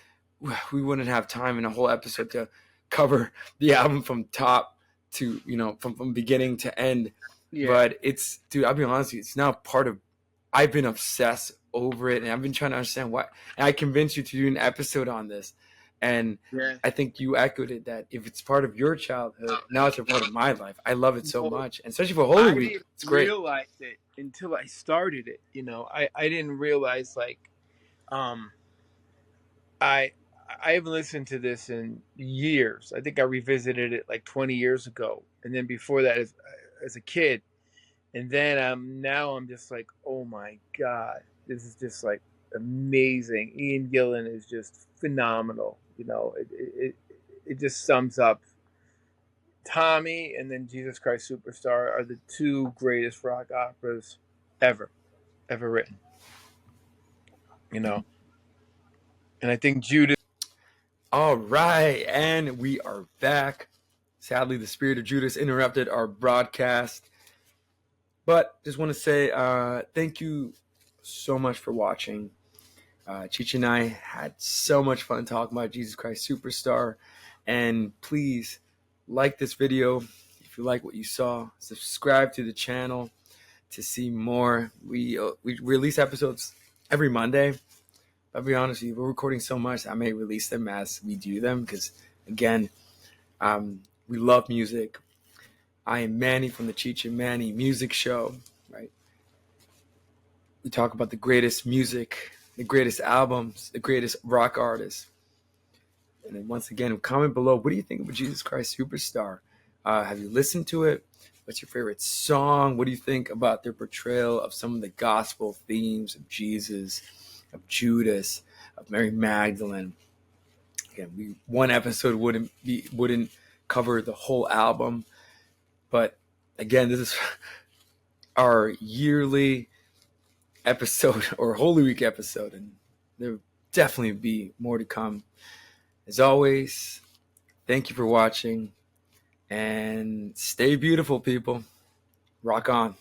we wouldn't have time in a whole episode to cover the album from top to from beginning to end. Yeah. But it's, dude, I'll be honest with you, it's now part of, I've been obsessed over it and I've been trying to understand why, and I convinced you to do an episode on this. And Yeah. I think you echoed it, that if it's part of your childhood, now it's a part of my life. I love it so Well, much, and especially for Holy I Week, didn't it's great. realize it until I started it. I didn't realize um I I haven't listened to this in years. I think I revisited it like 20 years ago, and then before that as a kid, and then now I'm just like, oh my god, this is just like amazing. Ian Gillan is just phenomenal. it just sums up. Tommy and then Jesus Christ Superstar are the two greatest rock operas ever written. You know, and I think Judas. All right, and we are back. Sadly, the spirit of Judas interrupted our broadcast. But just want to say thank you so much for watching. Cheech and I had so much fun talking about Jesus Christ Superstar. And please like this video if you like what you saw. Subscribe to the channel to see more. We release episodes every Monday. I'll be honest with you, we're recording so much, I may release them as we do them because, again, we love music. I am Manny from the Cheech and Manny Music Show, right? We talk about the greatest music, the greatest albums, the greatest rock artists. And then once again, comment below, what do you think of Jesus Christ Superstar? Have you listened to it? What's your favorite song? What do you think about their portrayal of some of the gospel themes of Jesus, of Judas, of Mary Magdalene? Again, one episode wouldn't cover the whole album, but again, this is our yearly episode or Holy Week episode, and there will definitely be more to come. As always, thank you for watching, and stay beautiful, people. Rock on.